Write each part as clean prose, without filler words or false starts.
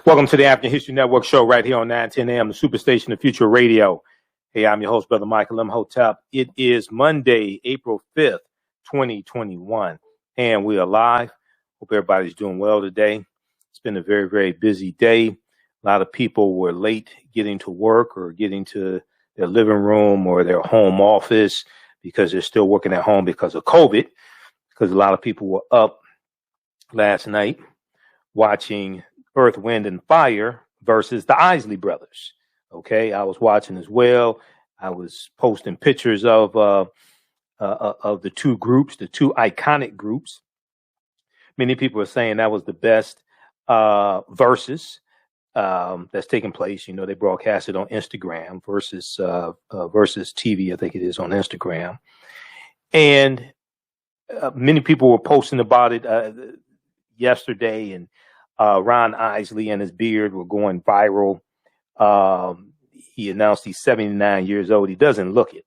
Welcome to the African History Network show right here on 910 AM, the Superstation of Future Radio. Hey, I'm your host, Brother Michael Imhotep. It is Monday, April 5th, 2021, and we are live. Hope everybody's doing well today. It's been a very, very busy day. A lot of people were late getting to work or getting to their living room or their home office because they're still working at home because of COVID, because a lot of people were up last night watching Earth, Wind, and Fire versus the Isley brothers. Okay, I was watching as well. I was posting pictures of the two groups, the two iconic groups. Many people are saying that was the best Verzuz that's taking place. You know, they broadcast it on Instagram versus TV, I think it is, on Instagram. And many people were posting about it yesterday, and Ron Isley and his beard were going viral. He announced he's 79 years old. He doesn't look it.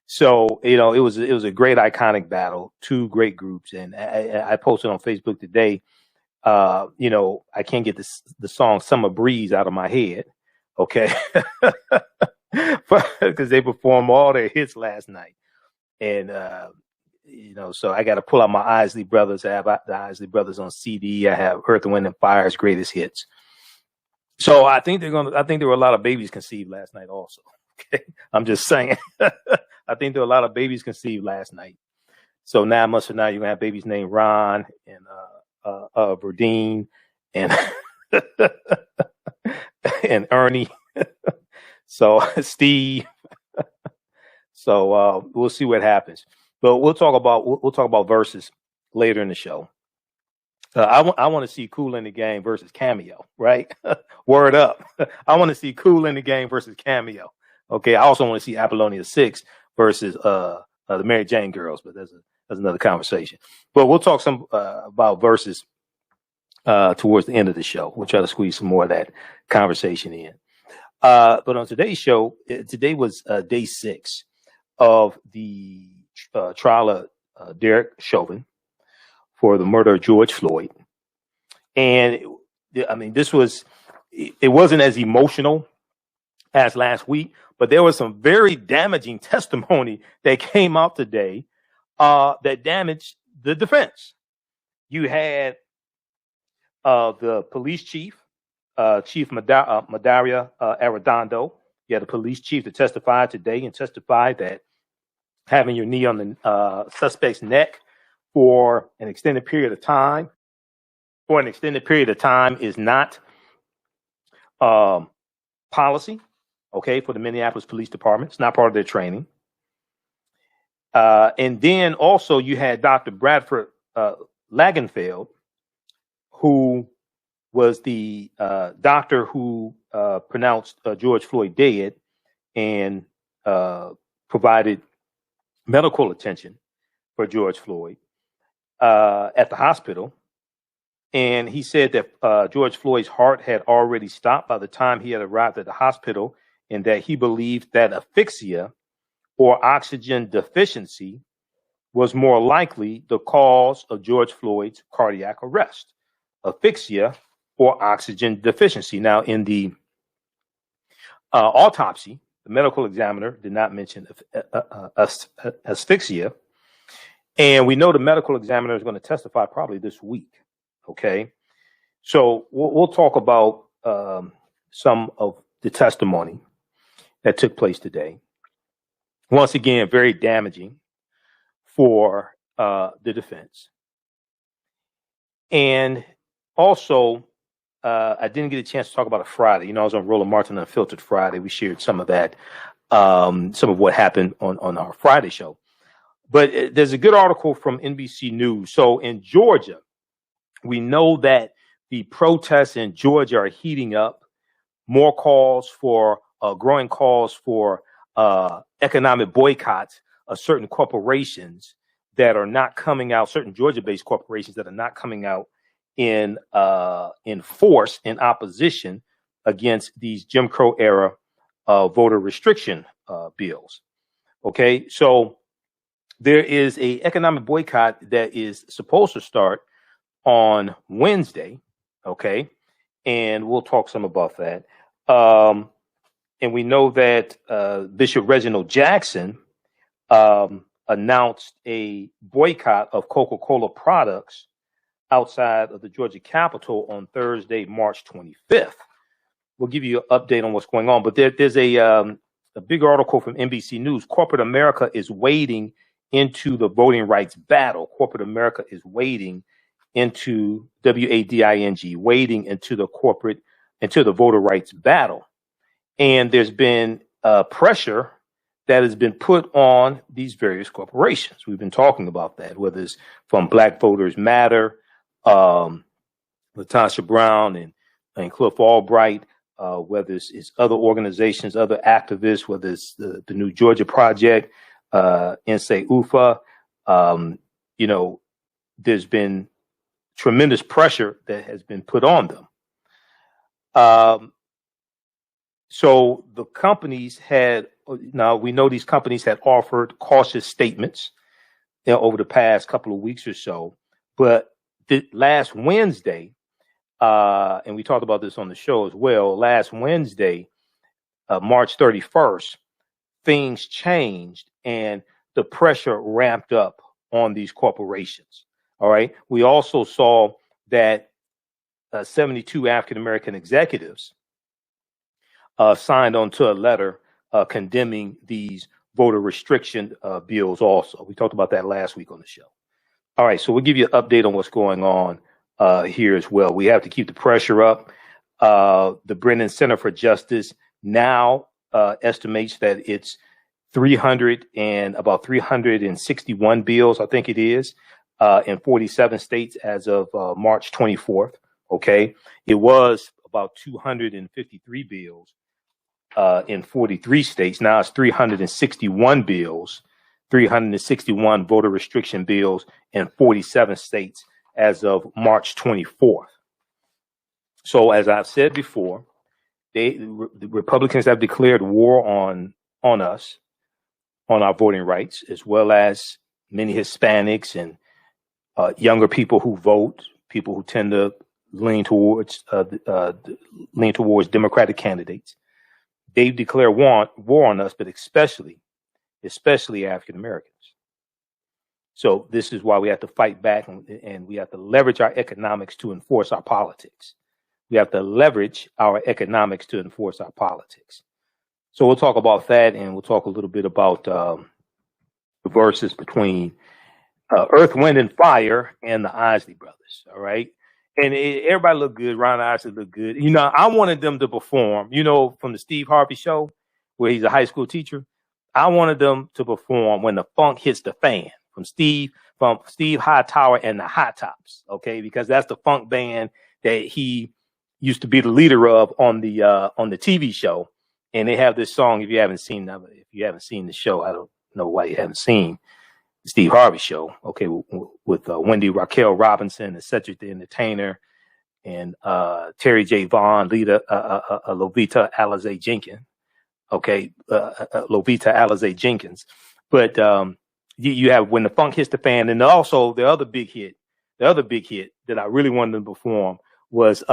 So, you know, it was a great iconic battle, two great groups. And I posted on Facebook today, you know, I can't get the song Summer Breeze out of my head. Okay. Because they performed all their hits last night. And, you know, so I got to pull out my Isley Brothers. I have the Isley Brothers on CD. I have Earth, Wind, and Fire's greatest hits. So I think there were a lot of babies conceived last night also. Okay. I'm just saying. I think there were a lot of babies conceived last night. So 9 months from now, you're going to have babies named Ron and Verdine and and Ernie. So Steve. So we'll see what happens. But we'll talk about Verzuz later in the show. I want to see Kool in the Game versus Cameo, right? Word up. I want to see Kool in the Game versus Cameo. Okay. I also want to see Apollonia 6 versus the Mary Jane Girls, but that's another conversation. But we'll talk some about Verzuz towards the end of the show. We'll try to squeeze some more of that conversation in. But on today's show, today was day 6 of the trial of Derek Chauvin for the murder of George Floyd. And I mean, it wasn't as emotional as last week, but there was some very damaging testimony that came out today that damaged the defense. You had the police chief, Chief Madaria Arredondo. You had the police chief that testified today and testified that having your knee on the suspect's neck for an extended period of time is not policy, okay, for the Minneapolis Police Department. It's not part of their training. And then also you had Dr. Bradford Lagenfeld, who was the doctor who pronounced George Floyd dead and provided medical attention for George Floyd at the hospital. And he said that George Floyd's heart had already stopped by the time he had arrived at the hospital, and that he believed that asphyxia or oxygen deficiency was more likely the cause of George Floyd's cardiac arrest. Asphyxia or oxygen deficiency. Now, in the autopsy, the medical examiner did not mention asphyxia. And we know the medical examiner is going to testify probably this week. Okay. So we'll talk about some of the testimony that took place today. Once again, very damaging for the defense. And also, I didn't get a chance to talk about it Friday. You know, I was on Roland Martin Unfiltered Friday. We shared some of that, some of what happened on our Friday show. But there's a good article from NBC News. So in Georgia, we know that the protests in Georgia are heating up. More calls for growing calls for economic boycotts of certain corporations that are not coming out, certain Georgia-based corporations that are not coming out in force, in opposition against these Jim Crow era voter restriction bills. Okay, so there is a economic boycott that is supposed to start on Wednesday. Okay, and we'll talk some about that. And we know that Bishop Reginald Jackson announced a boycott of Coca-Cola products outside of the Georgia Capitol on Thursday, March 25th. We'll give you an update on what's going on, but there's a big article from NBC News. Corporate America is wading into the voting rights battle. Corporate America is wading into WADING, wading into the voter rights battle. And there's been pressure that has been put on these various corporations. We've been talking about that, whether it's from Black Voters Matter, Latasha Brown and Cliff Albright, whether it's other organizations, other activists, whether it's the New Georgia Project, NSA UFA. There's been tremendous pressure that has been put on them. So the companies we know these companies had offered cautious statements over the past couple of weeks or so, but last Wednesday, and we talked about this on the show as well, last Wednesday, March 31st, things changed and the pressure ramped up on these corporations. All right. We also saw that 72 African-American executives signed onto a letter condemning these voter restriction bills also. We talked about that last week on the show. All right, so we'll give you an update on what's going on here as well. We have to keep the pressure up. The Brennan Center for Justice now estimates that it's about 361 bills, I think it is, in 47 states as of March 24th. Okay, it was about 253 bills in 43 states. Now it's 361 bills, 361 voter restriction bills in 47 states as of March 24th. So as I've said before, the Republicans have declared war on us, on our voting rights, as well as many Hispanics and younger people who vote, people who tend to lean towards Democratic candidates. They've declared war on us, but especially African Americans. So this is why we have to fight back, and we have to leverage our economics to enforce our politics. We have to leverage our economics to enforce our politics. So we'll talk about that, and we'll talk a little bit about the verses between Earth, Wind, and Fire and the Isley brothers. All right. And everybody looked good. Ron Isley looked good. I wanted them to perform, from the Steve Harvey show, where he's a high school teacher. I wanted them to perform When the Funk Hits the Fan from Steve Hightower and the High Tops. Okay, because that's the funk band that he used to be the leader of on the TV show. And they have this song. If you haven't seen the show, I don't know why you haven't seen the Steve Harvey show. Okay, with Wendy Raquel Robinson and Cedric the Entertainer and Terry J. Vaughn, Lovita Alize Jenkins. Okay, Lovita Alize Jenkins. But you have When the Funk Hits the Fan, and also the other big hit that I really wanted them to perform was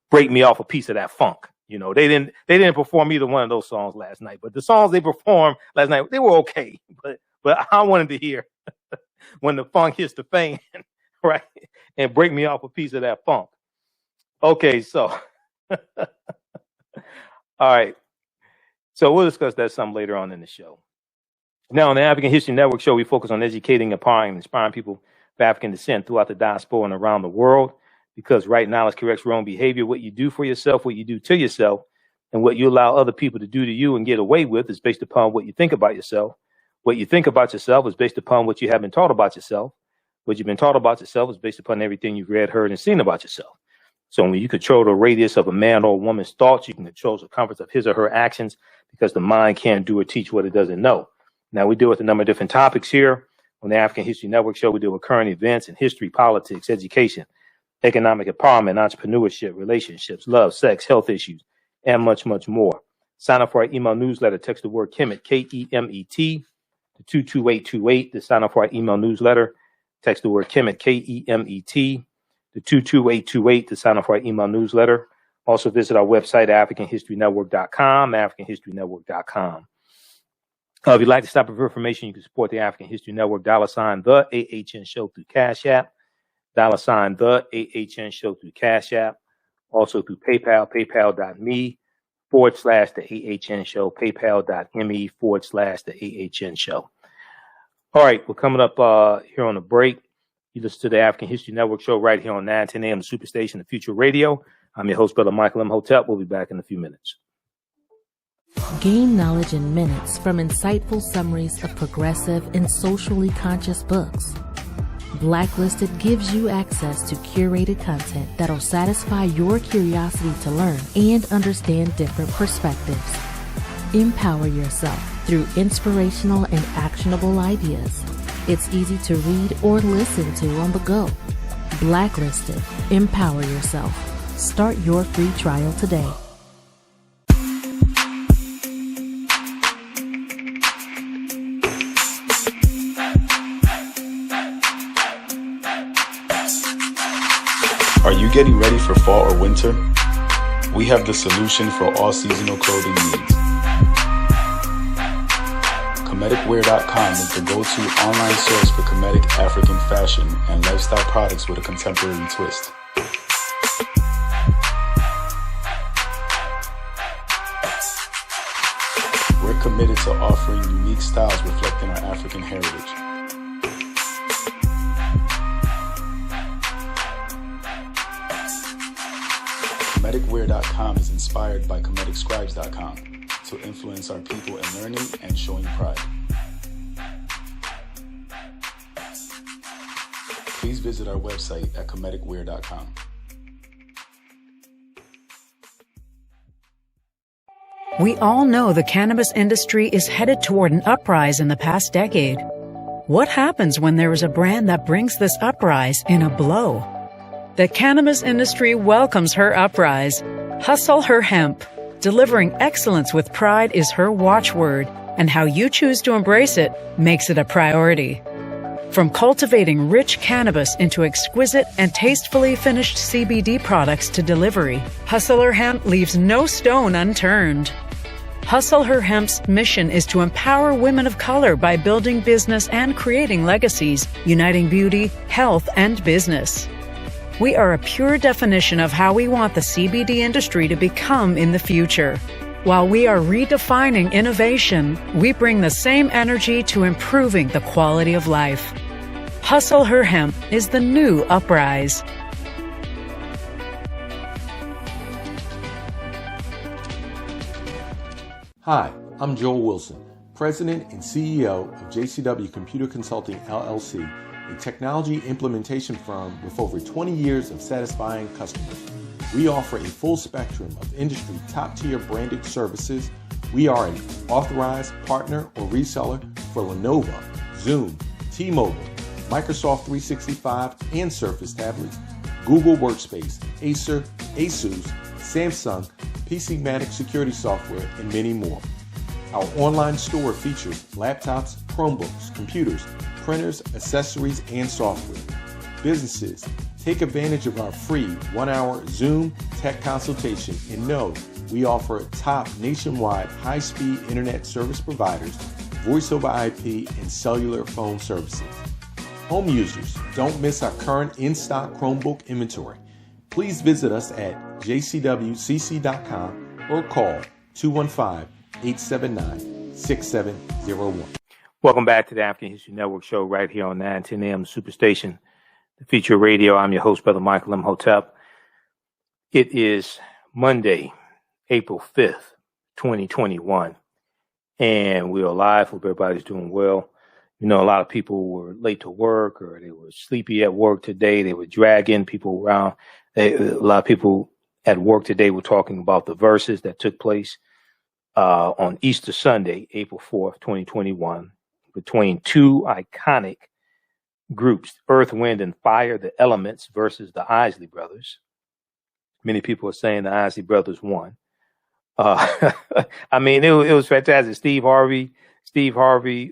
Break Me Off a Piece of That Funk. They didn't perform either one of those songs last night, but the songs they performed last night, they were okay. But I wanted to hear When the Funk Hits the Fan, right? And Break Me Off a Piece of That Funk. Okay, so all right. So we'll discuss that some later on in the show. Now, on the African History Network show, we focus on educating, empowering, and inspiring people of African descent throughout the diaspora and around the world. Because right knowledge corrects wrong behavior. What you do for yourself, what you do to yourself, and what you allow other people to do to you and get away with is based upon what you think about yourself. What you think about yourself is based upon what you have been taught about yourself. What you've been taught about yourself is based upon everything you've read, heard, and seen about yourself. So when you control the radius of a man or a woman's thoughts, you can control the circumference of his or her actions, because the mind can't do or teach what it doesn't know. Now, we deal with a number of different topics here on the African History Network show. We deal with current events and history, politics, education, economic empowerment, entrepreneurship, relationships, love, sex, health issues, and much, much more. Sign up for our email newsletter. Text the word Kemet, Kemet, to 22828 to sign up for our email newsletter. Text the word Kemet, Kemet, to 22828 to sign up for our email newsletter. Also visit our website, AfricanHistoryNetwork.com, AfricanHistoryNetwork.com. If you'd like to stop for information, you can support the African History Network, $ the AHN Show through Cash App, $ the AHN Show through Cash App, also through PayPal, paypal.me/the AHN Show, paypal.me/the AHN Show. All right, we're coming up here on the break. You listen to the African History Network show right here on 910 AM, the Superstation of Future Radio. I'm your host, Brother Michael Imhotep. We'll be back in a few minutes. Gain knowledge in minutes from insightful summaries of progressive and socially conscious books. Blacklisted gives you access to curated content that'll satisfy your curiosity to learn and understand different perspectives. Empower yourself through inspirational and actionable ideas. It's easy to read or listen to on the go. Blacklisted. Empower yourself. Start your free trial today. Are you getting ready for fall or winter? We have the solution for all seasonal clothing needs. Comedicwear.com is the go-to online source for Comedic African fashion and lifestyle products with a contemporary twist. We're committed to offering unique styles reflecting our African heritage. Comedicwear.com is inspired by ComedicScribes.com to influence our people in learning and showing pride. Please visit our website at Comedicwear.com. We all know the cannabis industry is headed toward an uprise in the past decade. What happens when there is a brand that brings this uprise in a blow? The cannabis industry welcomes her uprise. Hustle her hemp. Delivering excellence with pride is her watchword, and how you choose to embrace it makes it a priority. From cultivating rich cannabis into exquisite and tastefully finished CBD products to delivery, Hustle Her Hemp leaves no stone unturned. Hustle Her Hemp's mission is to empower women of color by building business and creating legacies, uniting beauty, health, and business. We are a pure definition of how we want the CBD industry to become in the future. While we are redefining innovation, we bring the same energy to improving the quality of life. Hustle Her Hemp is the new uprise. Hi, I'm Joel Wilson, President and CEO of JCW Computer Consulting, LLC, a technology implementation firm with over 20 years of satisfying customers. We offer a full spectrum of industry top-tier branded services. We are an authorized partner or reseller for Lenovo, Zoom, T-Mobile, Microsoft 365 and Surface tablets, Google Workspace, Acer, Asus, Samsung, PCmatic security software, and many more. Our online store features laptops, Chromebooks, computers, printers, accessories, and software. Businesses, take advantage of our free 1-hour Zoom tech consultation and know we offer top nationwide high-speed internet service providers, voice over IP, and cellular phone services. Home users, don't miss our current in-stock Chromebook inventory. Please visit us at jcwcc.com or call 215-879-6701. Welcome back to the African History Network show right here on 910 AM, the Superstation, the Future Radio. I'm your host, Brother Michael Imhotep. It is Monday, April 5th, 2021, and we're alive. Hope everybody's doing well. You know, a lot of people were late to work or they were sleepy at work today. They were dragging people around. A lot of people at work today were talking about the Verzuz that took place on Easter Sunday, April 4th, 2021, between two iconic groups, Earth, Wind, and Fire, the Elements versus the Isley brothers. Many people are saying the Isley brothers won. I mean, it was fantastic. Steve Harvey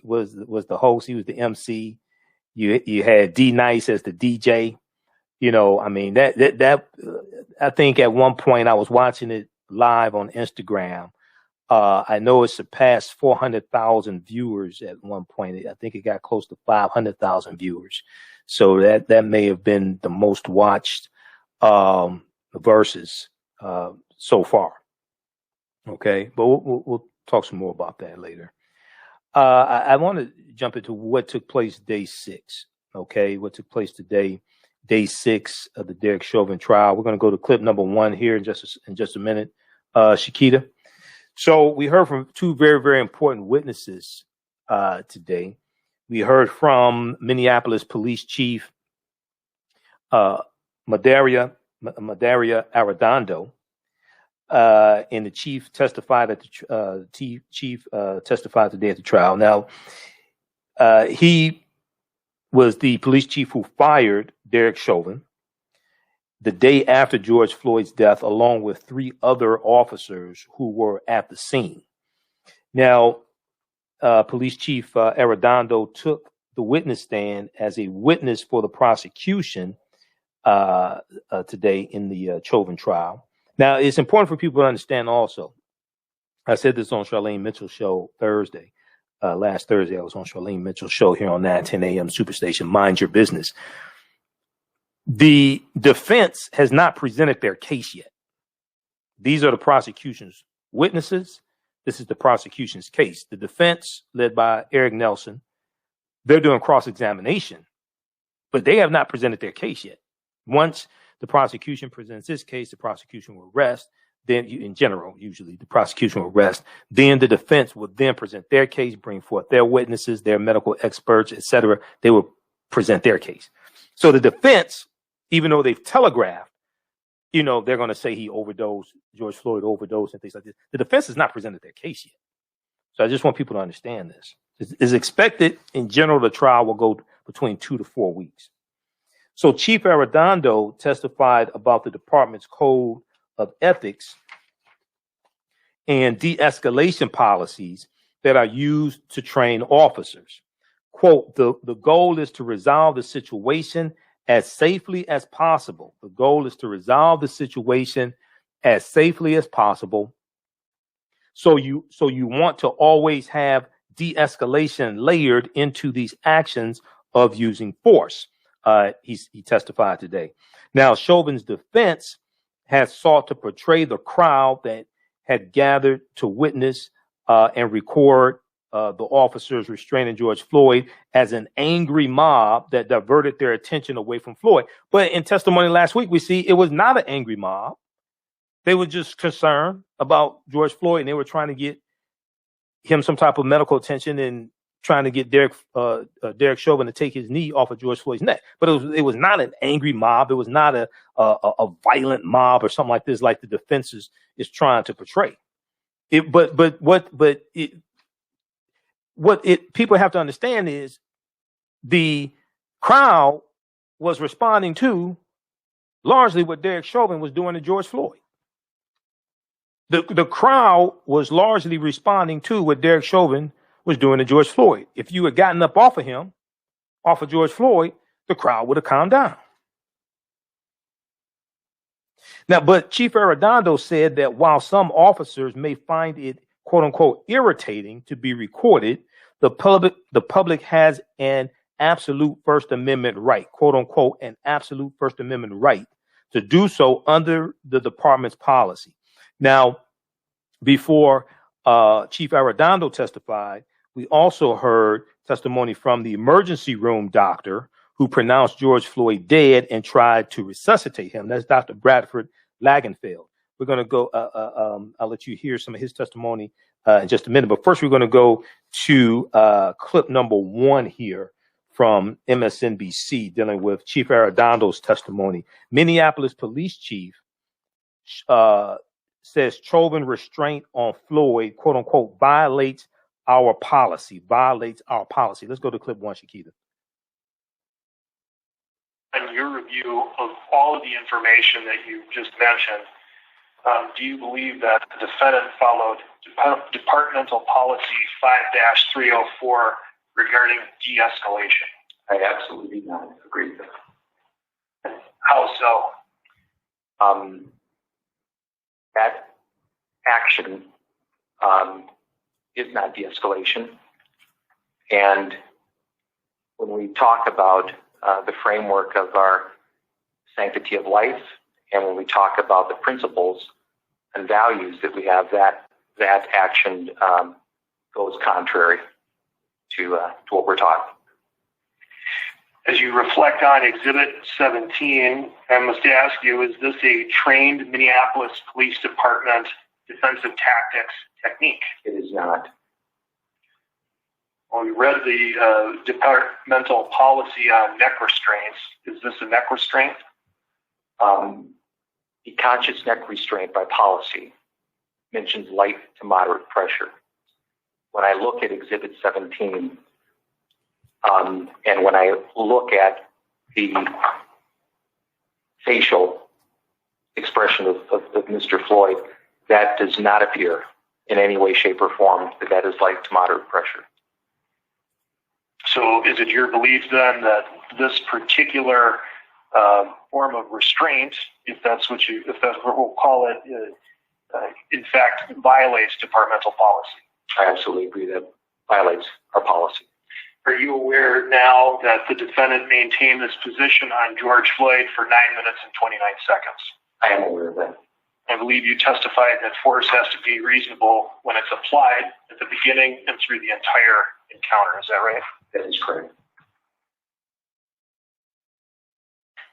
was the host. He was the MC. You had D Nice as the DJ. I mean, that I think at one point I was watching it live on Instagram. I know it surpassed 400,000 viewers at one point. I think it got close to 500,000 viewers. So that may have been the most watched Verzuz so far. Okay, but we'll talk some more about that later. I want to jump into what took place day 6. Okay, what took place today, day 6 of the Derek Chauvin trial. We're going to go to clip number 1 here in just a minute, Shakita. So we heard from 2 very, very important witnesses today. We heard from Minneapolis Police Chief Madaria Arredondo, and the chief testified at the chief testified today at the trial. Now, he was the police chief who fired Derek Chauvin the day after George Floyd's death, along with 3 other officers who were at the scene. Now, Police Chief Arredondo took the witness stand as a witness for the prosecution today in the Chauvin trial. Now, it's important for people to understand also. I said this on Charlene Mitchell's show Thursday. Last Thursday, I was on Charlene Mitchell's show here on 910 AM Superstation, Mind Your Business. The defense has not presented their case yet. These are the prosecution's witnesses. This is the prosecution's case. The defense, led by Eric Nelson, they're doing cross-examination, but they have not presented their case yet. Once the prosecution presents its case, the prosecution will rest. Then, in general, usually the prosecution will rest. Then the defense will then present their case, bring forth their witnesses, their medical experts, etc. They will present their case. So the defense, even though they've telegraphed, they're going to say he overdosed, George Floyd overdosed and things like this. The defense has not presented their case yet. So I just want people to understand this. It's expected, in general, the trial will go between 2 to 4 weeks. So Chief Arredondo testified about the department's code of ethics and de-escalation policies that are used to train officers. Quote, the goal is to resolve the situation as safely as possible. The goal is to resolve the situation as safely as possible. So you want to always have de-escalation layered into these actions of using force. He testified today. Now, Chauvin's defense has sought to portray the crowd that had gathered to witness and record the officers restraining George Floyd as an angry mob that diverted their attention away from Floyd. But in testimony last week, we see it was not an angry mob. They were just concerned about George Floyd, and they were trying to get him some type of medical attention and trying to get Derek Chauvin to take his knee off of George Floyd's neck. But it was not an angry mob. It was not a violent mob or something like this, like the defense is trying to portray. What people have to understand is the crowd was responding to largely what Derek Chauvin was doing to George Floyd. The crowd was largely responding to what Derek Chauvin was doing to George Floyd. If you had gotten up off of George Floyd, the crowd would have calmed down. Now, but Chief Arredondo said that while some officers may find it, quote unquote, irritating to be recorded, the public has an absolute First Amendment right, quote unquote, an absolute First Amendment right to do so under the department's policy. Now, before Chief Arredondo testified, we also heard testimony from the emergency room doctor who pronounced George Floyd dead and tried to resuscitate him. That's Dr. Bradford Lagenfeld. We're going to go, I'll let you hear some of his testimony in just a minute. But first, we're going to go to clip number 1 here from MSNBC dealing with Chief Arredondo's testimony. Minneapolis Police Chief says Chauvin restraint on Floyd, quote unquote, violates our policy. Let's go to clip 1, Shakita. In your review of all of the information that you just mentioned, do you believe that the defendant followed departmental policy 5-304 regarding de-escalation? I absolutely do not agree with that. How so? That action is not de-escalation. And when we talk about the framework of our sanctity of life, and when we talk about the principles and values that we have, that action goes contrary to what we're taught. As you reflect on Exhibit 17, I must ask you, is this a trained Minneapolis Police Department defensive tactics technique? It is not. Well, we read the departmental policy on neck restraints. Is this a neck restraint? The conscious neck restraint by policy mentions light to moderate pressure. When I look at Exhibit 17, and when I look at the facial expression of Mr. Floyd, that does not appear in any way, shape, or form that is light to moderate pressure. So is it your belief then that this particular form of restraint, if that's what we'll call it, in fact violates departmental policy? I absolutely agree that violates our policy. Are you aware now that the defendant maintained this position on George Floyd for 9 minutes and 29 seconds? I am aware of that. I believe you testified that force has to be reasonable when it's applied at the beginning and through the entire encounter. Is that right? That is correct.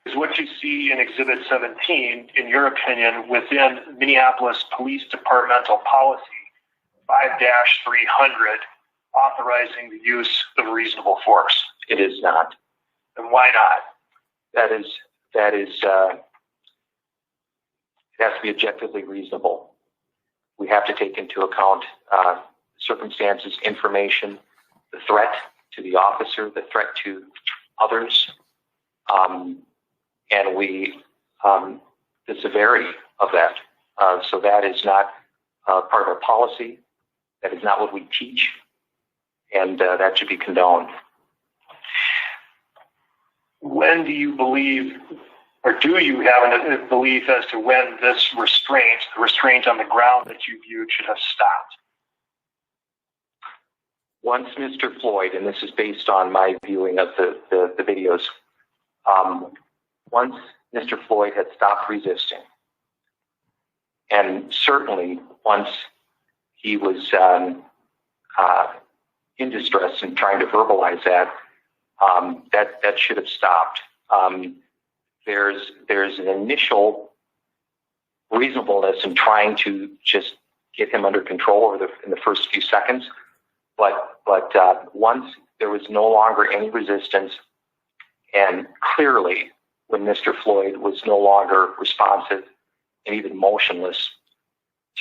Is what you see in Exhibit 17, in your opinion, within Minneapolis Police Departmental Policy 5-300, authorizing the use of reasonable force? It is not. And why not? That is it has to be objectively reasonable. We have to take into account circumstances, information, the threat to the officer, the threat to others, and the severity of that. So that is not part of our policy. That is not what we teach, and that should be condoned. When do you believe, or do you have a belief as to when this restraint, the restraint on the ground that you viewed, should have stopped? Once Mr. Floyd, and this is based on my viewing of the videos, once Mr. Floyd had stopped resisting, and certainly once he was in distress and trying to verbalize that, that should have stopped. There's an initial reasonableness in trying to just get him under control in the first few seconds, but once there was no longer any resistance, and clearly when Mr. Floyd was no longer responsive and even motionless,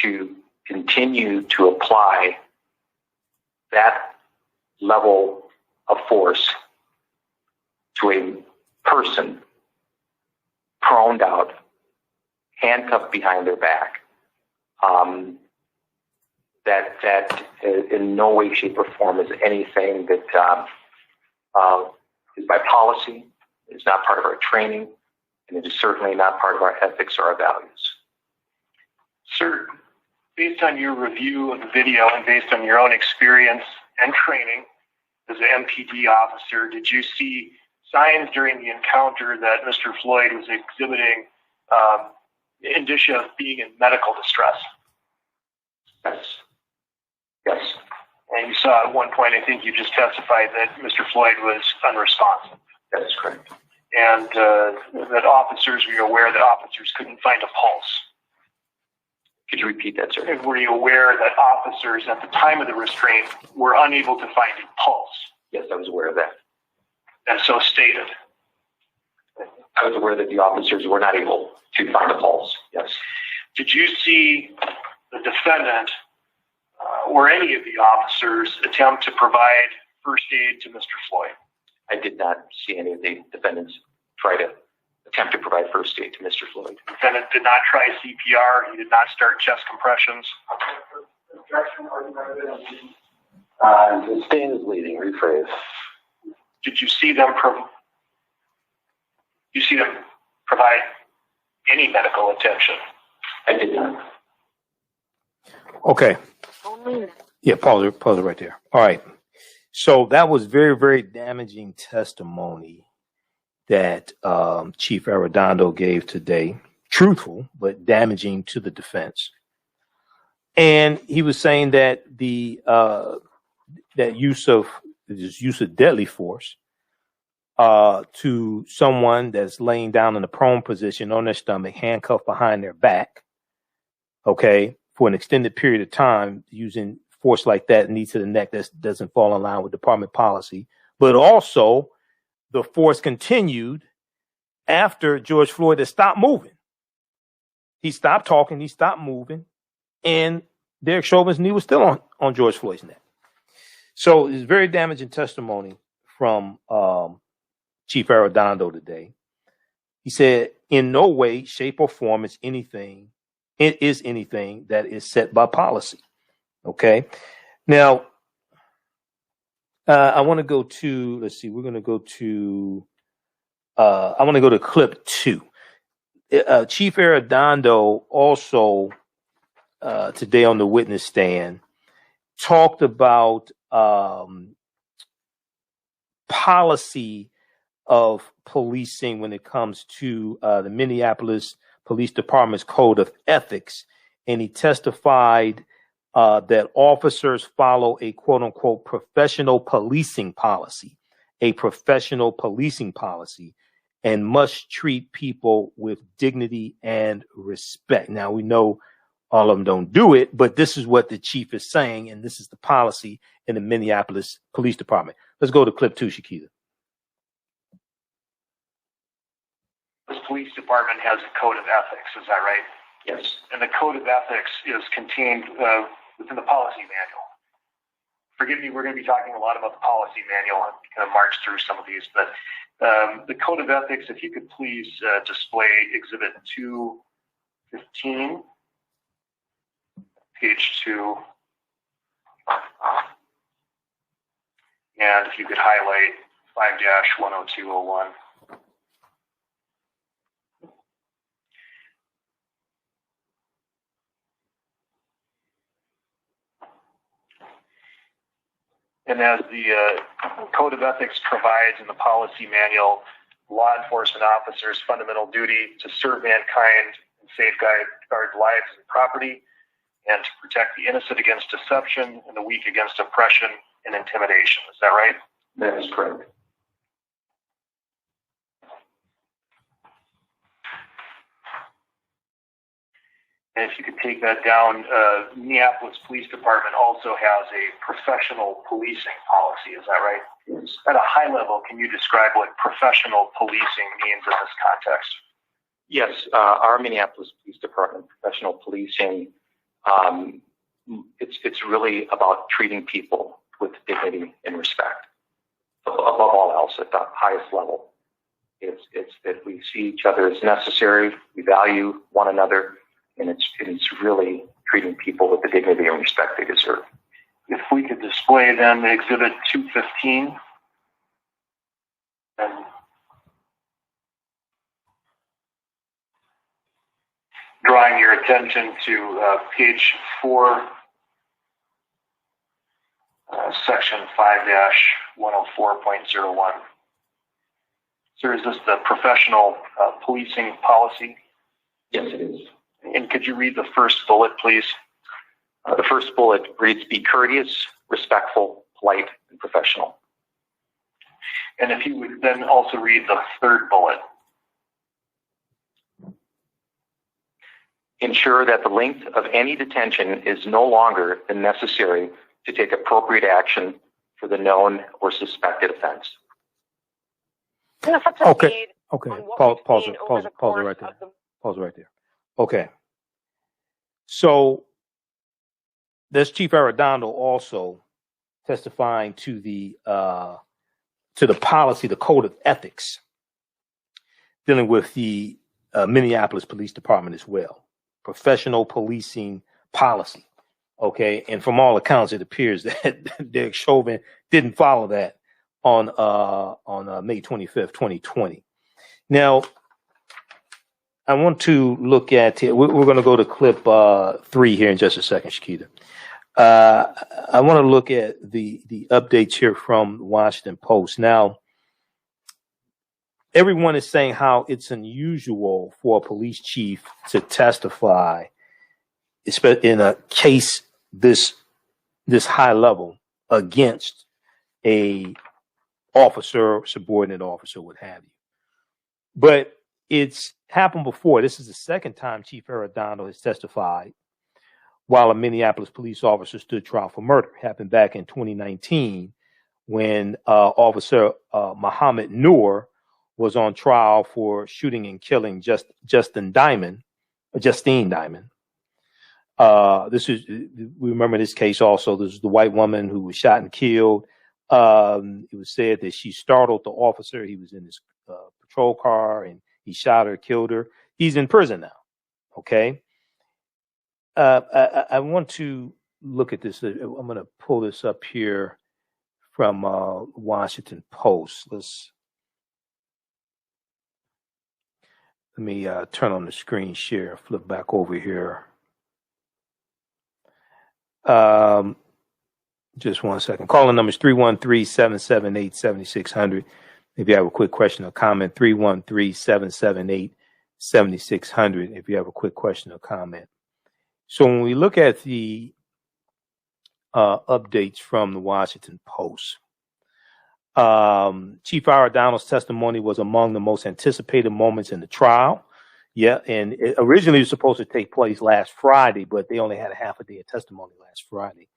to continue to apply that level of force to a person proned out, handcuffed behind their back, that in no way, shape, or form is anything that is by policy, is not part of our training, and it is certainly not part of our ethics or our values. Sir, based on your review of the video and based on your own experience and training as an MPD officer, did you see signs during the encounter that Mr. Floyd was exhibiting indicia of being in medical distress? Yes. And you saw at one point, I think you just testified that Mr. Floyd was unresponsive. That is correct. And that officers, were you aware that officers couldn't find a pulse? Could you repeat that, sir? And were you aware that officers at the time of the restraint were unable to find a pulse? Yes, I was aware of that. And so stated. I was aware that the officers were not able to find a pulse, yes. Did you see the defendant or any of the officers attempt to provide first aid to Mr. Floyd? I did not see any of the defendants try to attempt to provide first aid to Mr. Floyd. The defendant did not try CPR. He did not start chest compressions. Sustain is bleeding. Rephrase. Did you see them provide any medical attention? I did not. Okay. Yeah, pause it right there. All right. So that was very, very damaging testimony that Chief Arredondo gave today. Truthful, but damaging to the defense. And he was saying that the that use of deadly force to someone that's laying down in a prone position on their stomach, handcuffed behind their back, okay, for an extended period of time, using force like that, knee to the neck, that doesn't fall in line with department policy. But also, the force continued after George Floyd had stopped moving. He stopped talking, he stopped moving, and Derek Chauvin's knee was still on George Floyd's neck. So it's very damaging testimony from Chief Arredondo today. He said, in no way, shape, or form is anything that is set by policy. Okay. Now, I want to go to, let's see, we're going to go to, I want to go to clip 2. Chief Arredondo also today on the witness stand talked about policy of policing when it comes to the Minneapolis Police Department's Code of Ethics, and he testified that officers follow a quote unquote professional policing policy, and must treat people with dignity and respect. Now, we know all of them don't do it, but this is what the chief is saying, and this is the policy in the Minneapolis Police Department. Let's go to clip 2, Shakita. This police department has a code of ethics, is that right? Yes. And the code of ethics is contained within the policy manual. Forgive me, we're going to be talking a lot about the policy manual and kind of march through some of these, but the code of ethics, if you could please display Exhibit 215, page 2, and if you could highlight 5-10201. And as the Code of Ethics provides in the policy manual, law enforcement officers' fundamental duty to serve mankind and safeguard lives and property, and to protect the innocent against deception and the weak against oppression and intimidation. Is that right? That is correct. And if you could take that down, Minneapolis Police Department also has a professional policing policy. Is that right? Yes. At a high level, can you describe what professional policing means in this context? Yes, our Minneapolis Police Department, professional policing, it's really about treating people with dignity and respect. Above all else, at the highest level, it's that we see each other as necessary, we value one another, and it's really treating people with the dignity and respect they deserve. If we could display then Exhibit 215, and drawing your attention to page 4, section 5-104.01. Sir, is this the professional policing policy? Yes, it is. And could you read the first bullet, please? The first bullet reads, be courteous, respectful, polite, and professional. And if you would then also read the third bullet. Ensure that the length of any detention is no longer than necessary to take appropriate action for the known or suspected offense. Okay. Pause it right there. Pause it right there. Okay. So there's Chief Arredondo also testifying to the policy, the Code of Ethics, dealing with the Minneapolis Police Department as well. Professional policing policy. Okay. And from all accounts, it appears that Derek Chauvin didn't follow that on May 25th, 2020. Now, I want to look at, we're going to go to clip 3 here in just a second, Shakita. I want to look at the updates here from the Washington Post. Now, everyone is saying how it's unusual for a police chief to testify in a case this high level against a officer, subordinate officer, what have you. But it's happened before. This is the second time Chief Arredondo has testified while a Minneapolis police officer stood trial for murder. It happened back in 2019 when Officer Muhammad Noor was on trial for shooting and killing Justine Diamond. We remember this case also. This is the white woman who was shot and killed. It was said that she startled the officer. He was in his patrol car and he shot her, killed her. He's in prison now. Okay. I want to look at this. I'm going to pull this up here from Washington Post. Let me turn on the screen share, flip back over here. Just 1 second. Calling number is 313-778-7600. If you have a quick question or comment, 313-778-7600. If you have a quick question or comment. So when we look at the updates from the Washington Post, Chief Arredondo's testimony was among the most anticipated moments in the trial. Yeah, and it originally was supposed to take place last Friday, but they only had a half a day of testimony last Friday.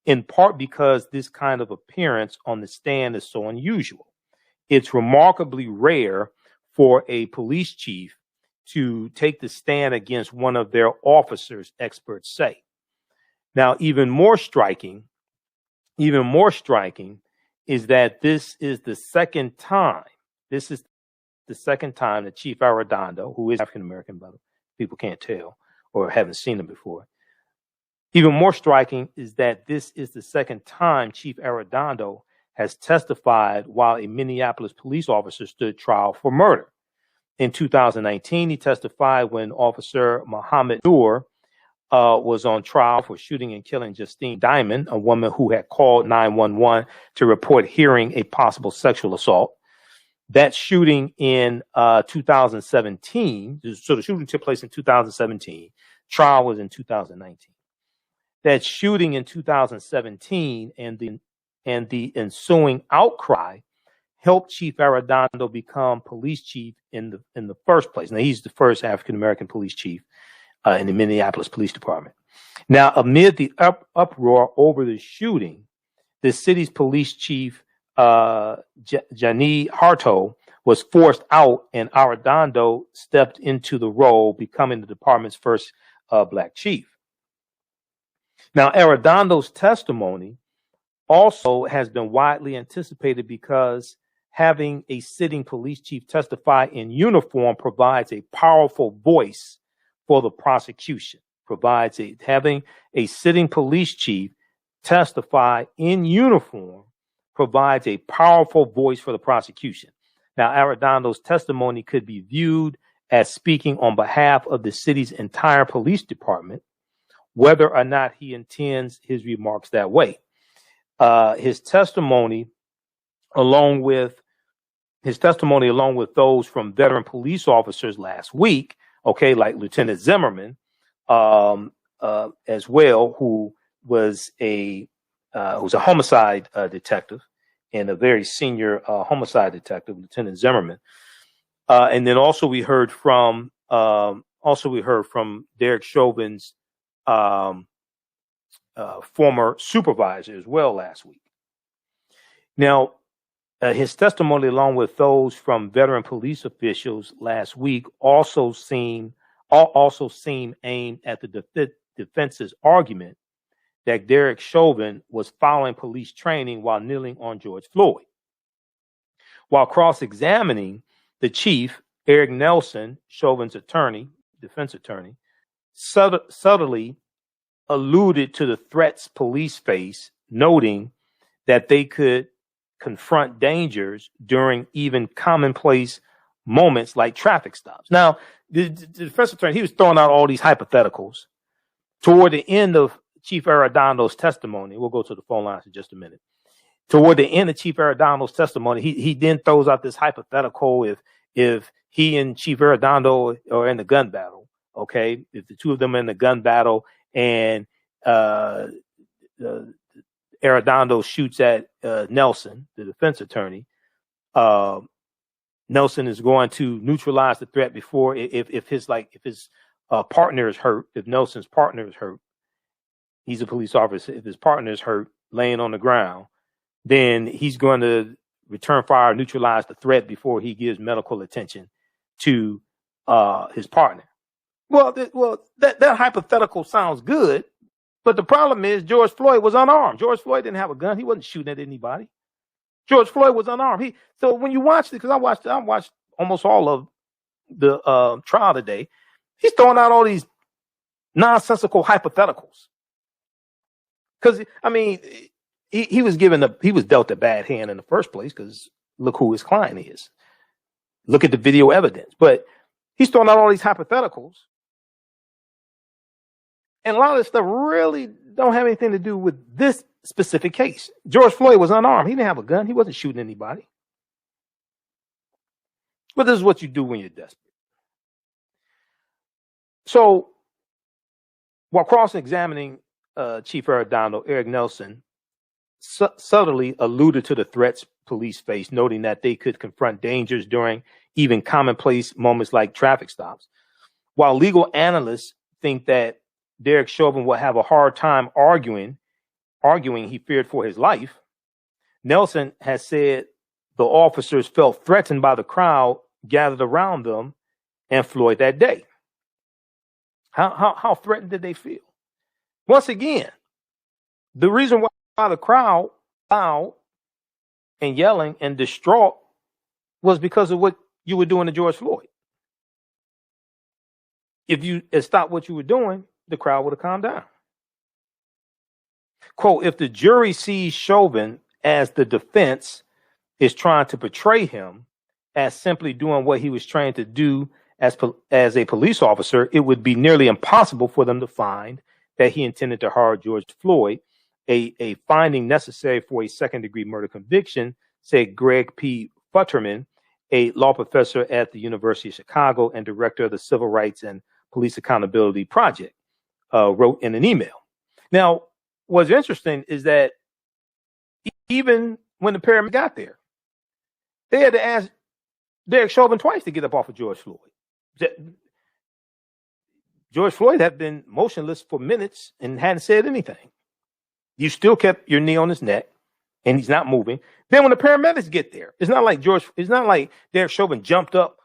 In part because this kind of appearance on the stand is so unusual. It's remarkably rare for a police chief to take the stand against one of their officers, experts say. Now, even more striking is that this is the second time that Chief Arredondo, who is African-American, but people can't tell or haven't seen him before. Even more striking is that this is the second time Chief Arredondo has testified while a Minneapolis police officer stood trial for murder. In 2019, he testified when Officer Muhammad Noor was on trial for shooting and killing Justine Diamond, a woman who had called 911 to report hearing a possible sexual assault. That shooting in 2017, so the shooting took place in 2017, trial was in 2019. That shooting in 2017 and the ensuing outcry helped Chief Arredondo become police chief in the first place. Now, he's the first African-American police chief in the Minneapolis Police Department. Now, amid the uproar over the shooting, the city's police chief, Jani Harto, was forced out, and Arredondo stepped into the role, becoming the department's first black chief. Now, Arredondo's testimony also has been widely anticipated because having a sitting police chief testify in uniform provides a powerful voice for the prosecution. Having a sitting police chief testify in uniform provides a powerful voice for the prosecution. Now, Arredondo's testimony could be viewed as speaking on behalf of the city's entire police department, whether or not he intends his remarks that way. His testimony, along with those from veteran police officers last week, okay, like Lieutenant Zimmerman, as well, who was a homicide detective and a very senior homicide detective, Lieutenant Zimmerman, and then also we heard from Derek Chauvin's former supervisor as well last week. Now, his testimony, along with those from veteran police officials last week, also seem aimed at the defense's argument that Derek Chauvin was following police training while kneeling on George Floyd. While cross-examining the chief, Eric Nelson, Chauvin's defense attorney, subtly alluded to the threats police face, noting that they could confront dangers during even commonplace moments like traffic stops. Now, the defense attorney, he was throwing out all these hypotheticals toward the end of Chief Arredondo's testimony. We'll go to the phone lines in just a minute. Toward the end of Chief Arredondo's testimony, he then throws out this hypothetical if he and Chief Arredondo are in the gun battle, okay? If the two of them are in the gun battle and Arredondo shoots at Nelson, the defense attorney, Nelson is going to neutralize the threat before if his partner is hurt, if Nelson's partner is hurt, he's a police officer. If his partner is hurt, laying on the ground, then he's going to return fire, neutralize the threat before he gives medical attention to his partner. Well, that hypothetical sounds good, but the problem is George Floyd was unarmed. George Floyd didn't have a gun. He wasn't shooting at anybody. George Floyd was unarmed. So when you watch it, because I watched almost all of the trial today, he's throwing out all these nonsensical hypotheticals. Because I mean, he was dealt a bad hand in the first place. Because look who his client is. Look at the video evidence. But he's throwing out all these hypotheticals, and a lot of this stuff really don't have anything to do with this specific case. George Floyd was unarmed. He didn't have a gun. He wasn't shooting anybody. But this is what you do when you're desperate. So while cross-examining Chief Arredondo, Eric Nelson subtly alluded to the threats police faced, noting that they could confront dangers during even commonplace moments like traffic stops. While legal analysts think that Derek Chauvin will have a hard time arguing he feared for his life, Nelson has said the officers felt threatened by the crowd gathered around them and Floyd that day. How threatened did they feel? Once again, the reason why the crowd loud and yelling and distraught was because of what you were doing to George Floyd. If you had stopped what you were doing, the crowd would have calmed down. Quote, if the jury sees Chauvin as the defense is trying to portray him as simply doing what he was trained to do as a police officer, it would be nearly impossible for them to find that he intended to harm George Floyd, a finding necessary for a second-degree murder conviction, said Greg P. Futterman, a law professor at the University of Chicago and director of the Civil Rights and Police Accountability Project, wrote in an email. Now, what's interesting is that even when the paramedics got there, they had to ask Derek Chauvin twice to get up off of George Floyd. George Floyd had been motionless for minutes and hadn't said anything. You still kept your knee on his neck, and he's not moving. Then when the paramedics get there, it's not like Derek Chauvin jumped up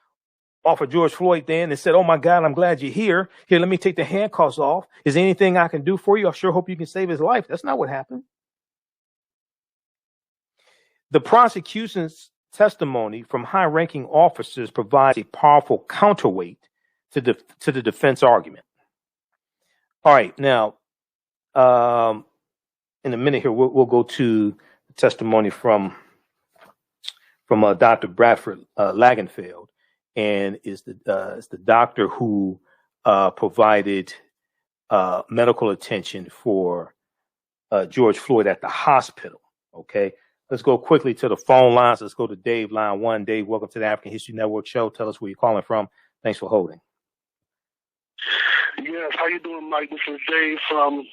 off of George Floyd then and said, "Oh my God, I'm glad you're here. Here, let me take the handcuffs off. Is there anything I can do for you? I sure hope you can save his life." That's not what happened. The prosecution's testimony from high-ranking officers provides a powerful counterweight to the defense argument. All right, now, in a minute here, we'll go to the testimony from Dr. Bradford Lagenfeld, and is the doctor who provided medical attention for George Floyd at the hospital. Okay, let's go quickly to the phone lines. Let's go to Dave, line 1. Dave, welcome to the African History Network show. Tell us where you're calling from. Thanks for holding. Yes, how you doing, Mike? This is Dave from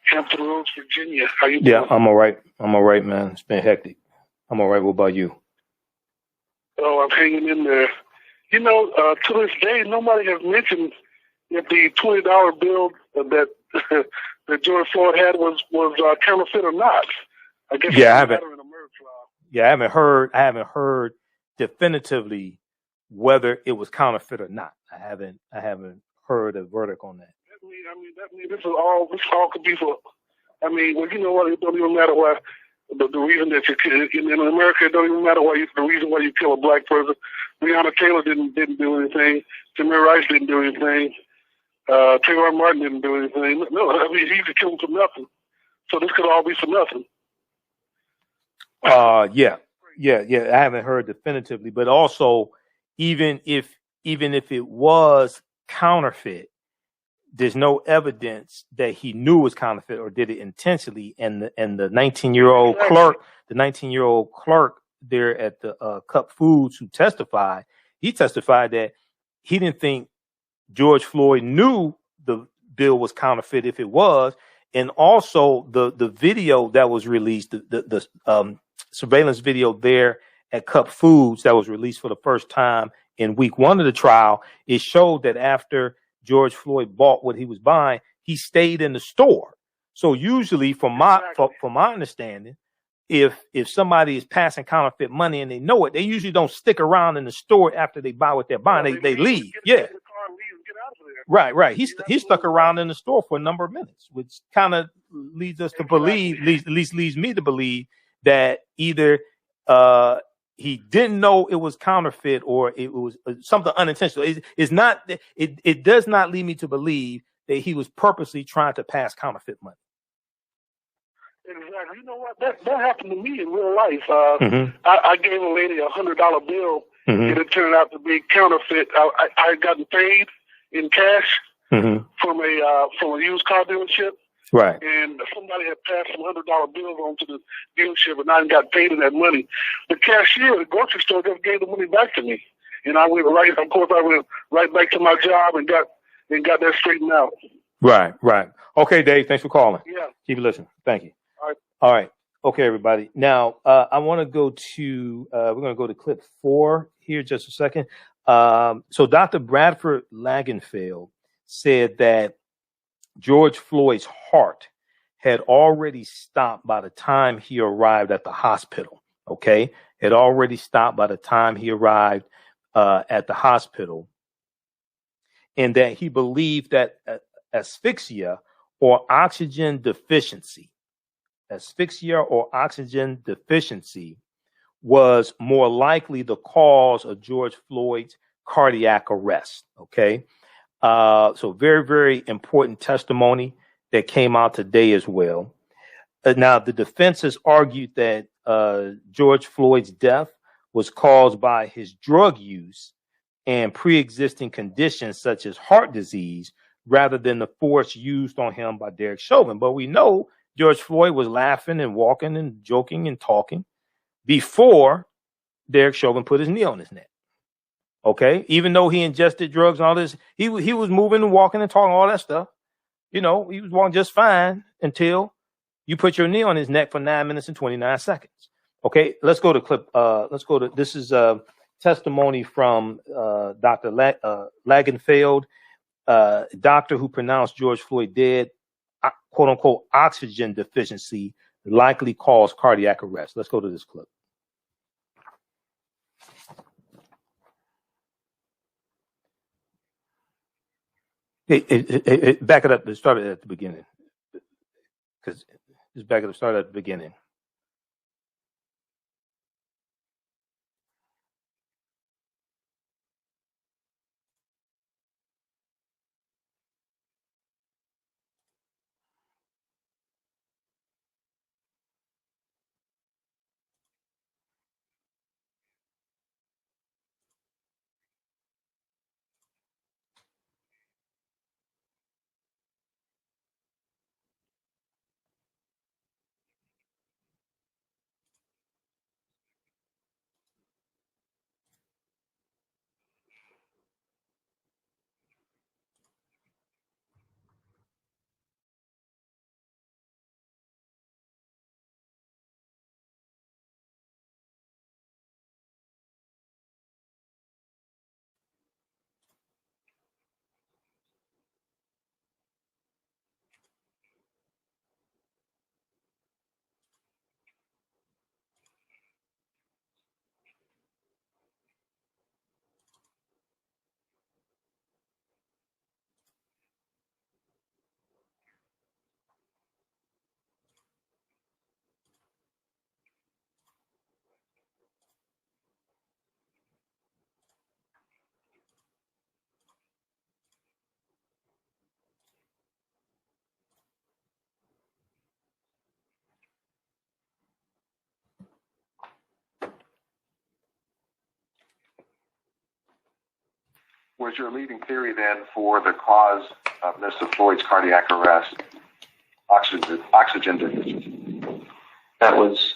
Hampton Roads, Virginia. How you doing? Yeah, I'm all right. I'm all right, man. It's been hectic. I'm all right. What about you? Oh, I'm hanging in there. You know, to this day, nobody has mentioned if the $20 bill that that George Floyd had was counterfeit or not. I guess I haven't. In a murder trial. Yeah, I haven't heard definitively whether it was counterfeit or not. I haven't heard a verdict on that. That means this all could be for. I mean, well, you know what? It don't even matter why. The reason that in America, it don't even matter the reason why you kill a black person. Breonna Taylor didn't do anything. Tamir Rice didn't do anything. Trayvon Martin didn't do anything. No, I mean, he could kill him for nothing. So this could all be for nothing. Yeah. I haven't heard definitively, but also even if it was counterfeit, there's no evidence that he knew it was counterfeit or did it intentionally. And the 19-year-old clerk, there at the Cup Foods who testified, he testified that he didn't think George Floyd knew the bill was counterfeit if it was. And also the video that was released, the surveillance video there at Cup Foods that was released for the first time in week 1 of the trial, it showed that after George Floyd bought what he was buying, he stayed in the store. So usually, from my understanding, if somebody is passing counterfeit money and they know it, they usually don't stick around in the store after they buy what they're buying. They leave. Yeah. Right. He stuck around in the store for a number of minutes, which kind of leads us to believe, at least leads me to believe that either he didn't know it was counterfeit or it was something unintentional. It does not lead me to believe that he was purposely trying to pass counterfeit money. Exactly. You know what? That happened to me in real life. I gave a lady $100 bill, and it turned out to be counterfeit. I had gotten paid in cash from a used car dealership. Right. And somebody had passed some $100 bills onto the dealership, and I got paid in that money. The cashier at the grocery store just gave the money back to me, and I went right back to my job and got that straightened out. Right. Okay, Dave. Thanks for calling. Yeah. Keep it listening. Thank you. All right. Okay, everybody. Now I want to go to we're going to go to clip 4 here just a second. So Dr. Bradford Lagenfeld said that George Floyd's heart had already stopped by the time he arrived at the hospital. Okay. Had already stopped by the time he arrived at the hospital. And that he believed that asphyxia or oxygen deficiency was more likely the cause of George Floyd's cardiac arrest. Okay. So very, very important testimony that came out today as well. Now, the defense has argued that George Floyd's death was caused by his drug use and pre-existing conditions such as heart disease rather than the force used on him by Derek Chauvin. But we know George Floyd was laughing and walking and joking and talking before Derek Chauvin put his knee on his neck. Okay, even though he ingested drugs and all this, he was moving and walking and talking all that stuff. You know, he was walking just fine until you put your knee on his neck for 9 minutes and 29 seconds. Okay, let's go to clip. This is testimony from Dr. Lagenfeld, doctor who pronounced George Floyd dead, quote unquote, oxygen deficiency likely caused cardiac arrest. Let's go to this clip. Back it up. It started at the beginning. Because just back it up. Started at the beginning. was your leading theory then for the cause of Mr. Floyd's cardiac arrest, oxygen deficiency? That was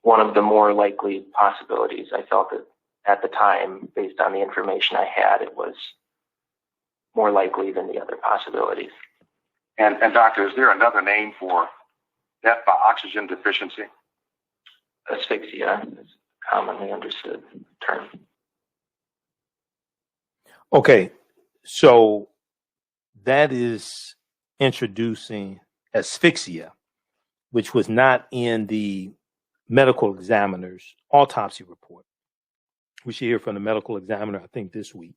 one of the more likely possibilities. I felt that at the time, based on the information I had, it was more likely than the other possibilities. And doctor, is there another name for death by oxygen deficiency? Asphyxia is a commonly understood term. Okay, so that is introducing asphyxia, which was not in the medical examiner's autopsy report. We should hear from the medical examiner, I think, this week.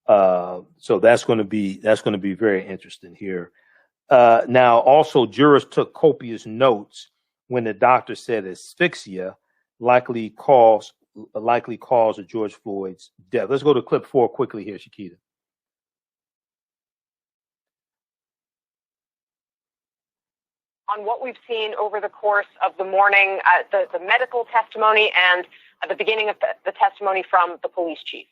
So that's going to be very interesting here. Now, also, jurors took copious notes when the doctor said asphyxia likely cause of George Floyd's death. Let's go to clip 4 quickly here, Shakita. On what we've seen over the course of the morning, the medical testimony and at the beginning of the testimony from the police chief.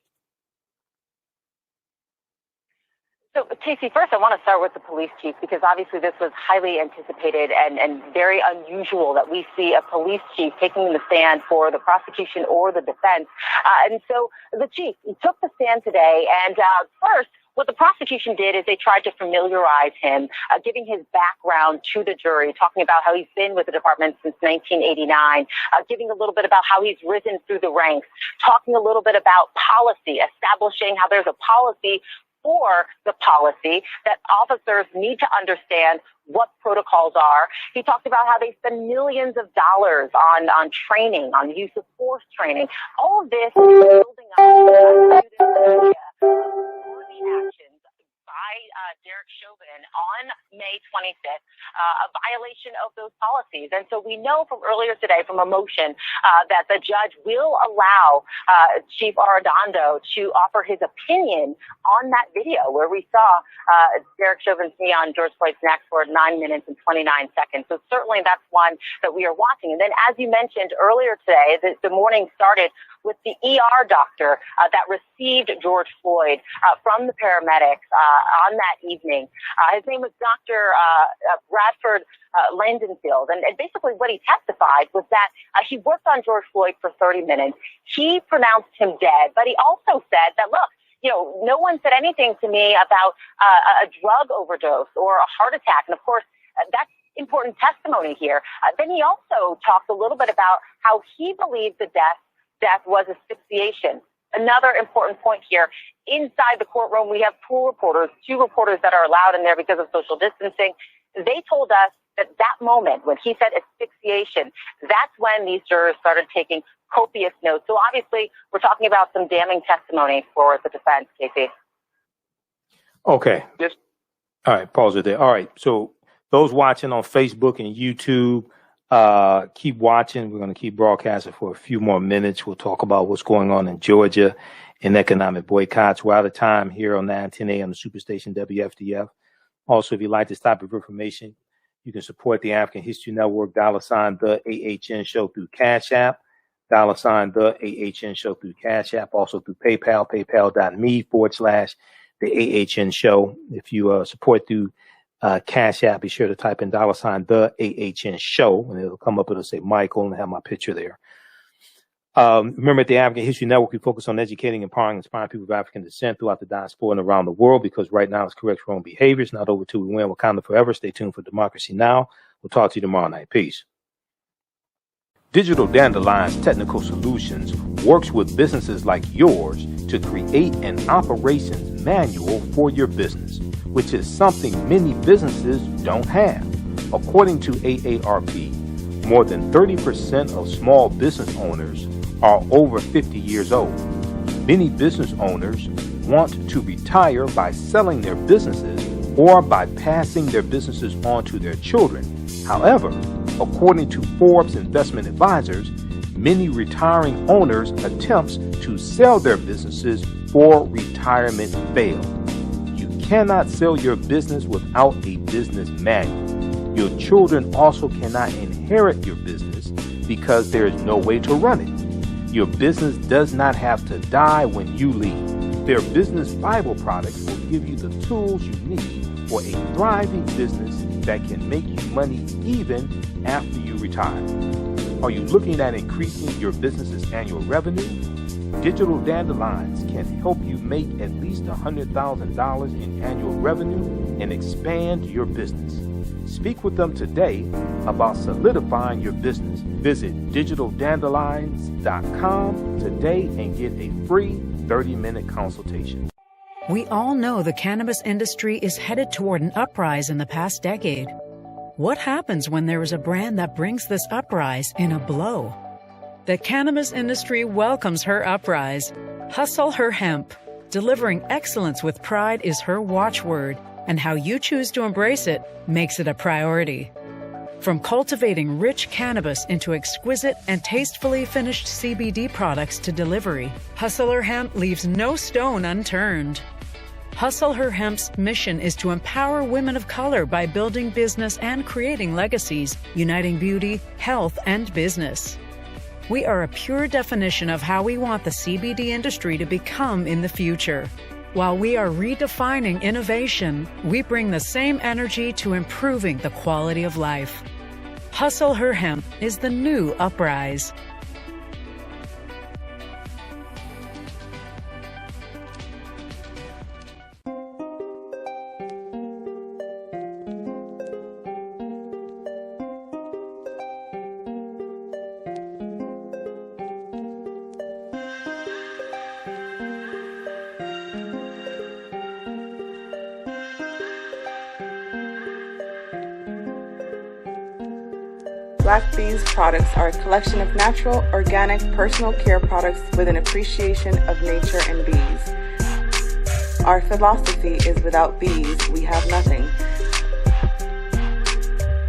So, Casey, first I want to start with the police chief because obviously this was highly anticipated and very unusual that we see a police chief taking the stand for the prosecution or the defense. And so the chief took the stand today, and first, what the prosecution did is they tried to familiarize him, giving his background to the jury, talking about how he's been with the department since 1989, giving a little bit about how he's risen through the ranks, talking a little bit about policy, establishing how there's a policy for the policy that officers need to understand what protocols are. He talked about how they spend millions of dollars on training, on use of force training. All of this is building up to the actions by Derek Chauvin on May 25th, a violation of those policies. And so we know from earlier today from a motion that the judge will allow Chief Arredondo to offer his opinion on that video where we saw Derek Chauvin's knee on George Floyd's neck for 9 minutes and 29 seconds. So certainly that's one that we are watching. And then as you mentioned earlier today, the morning started with the ER doctor that received George Floyd from the paramedics on that evening. His name was Dr. Bradford Landenfield. And basically what he testified was that he worked on George Floyd for 30 minutes. He pronounced him dead, but he also said that, look, you know, no one said anything to me about a drug overdose or a heart attack. And of course, that's important testimony here. Then he also talked a little bit about how he believed the death was asphyxiation. Another important point here, inside the courtroom, we have two reporters that are allowed in there because of social distancing. They told us that moment when he said asphyxiation, that's when these jurors started taking copious notes. So obviously, we're talking about some damning testimony for the defense, Casey. Okay. All right, pause it there. All right, so those watching on Facebook and YouTube, keep watching. We're going to keep broadcasting for a few more minutes. We'll talk about what's going on in Georgia and economic boycotts. We're out of time here on 910 AM, the Superstation WFDF. Also, if you'd like this type of information, you can support the African History Network, $ the AHN Show through Cash App, $ the AHN Show through Cash App, also through PayPal, paypal.me/the AHN Show. If you support through Cash App, be sure to type in $ the AHN Show, and it'll come up. It'll say Michael and have my picture there. Remember, at the African History Network, we focus on educating, empowering, inspiring people of African descent throughout the diaspora and around the world, because right now it's correct for own behaviors. Not over till we win. Wakanda forever. Stay tuned for Democracy Now! We'll talk to you tomorrow night. Peace. Digital Dandelion's Technical Solutions works with businesses like yours to create an operations manual for your business, which is something many businesses don't have. According to AARP, more than 30% of small business owners are over 50 years old. Many business owners want to retire by selling their businesses or by passing their businesses on to their children. However, according to Forbes Investment Advisors, many retiring owners' attempts to sell their businesses for retirement fail. You cannot sell your business without a business manual. Your children also cannot inherit your business because there is no way to run it. Your business does not have to die when you leave. Their business Bible products will give you the tools you need for a thriving business that can make you money even after you retire. Are you looking at increasing your business's annual revenue? Digital Dandelions can help you make at least $100,000 in annual revenue and expand your business. Speak with them today about solidifying your business. Visit digitaldandelions.com today and get a free 30-minute consultation. We all know the cannabis industry is headed toward an uprise in the past decade. What happens when there is a brand that brings this uprise in a blow? The cannabis industry welcomes her uprise. Hustle her hemp. Delivering excellence with pride is her watchword, and how you choose to embrace it makes it a priority. From cultivating rich cannabis into exquisite and tastefully finished CBD products to delivery, Hustle Her Hemp leaves no stone unturned. Hustle Her Hemp's mission is to empower women of color by building business and creating legacies, uniting beauty, health, and business. We are a pure definition of how we want the CBD industry to become in the future. While we are redefining innovation, we bring the same energy to improving the quality of life. Hustle Her Hemp is the new uprise. Black Bees products are a collection of natural, organic, personal care products with an appreciation of nature and bees. Our philosophy is without bees, we have nothing.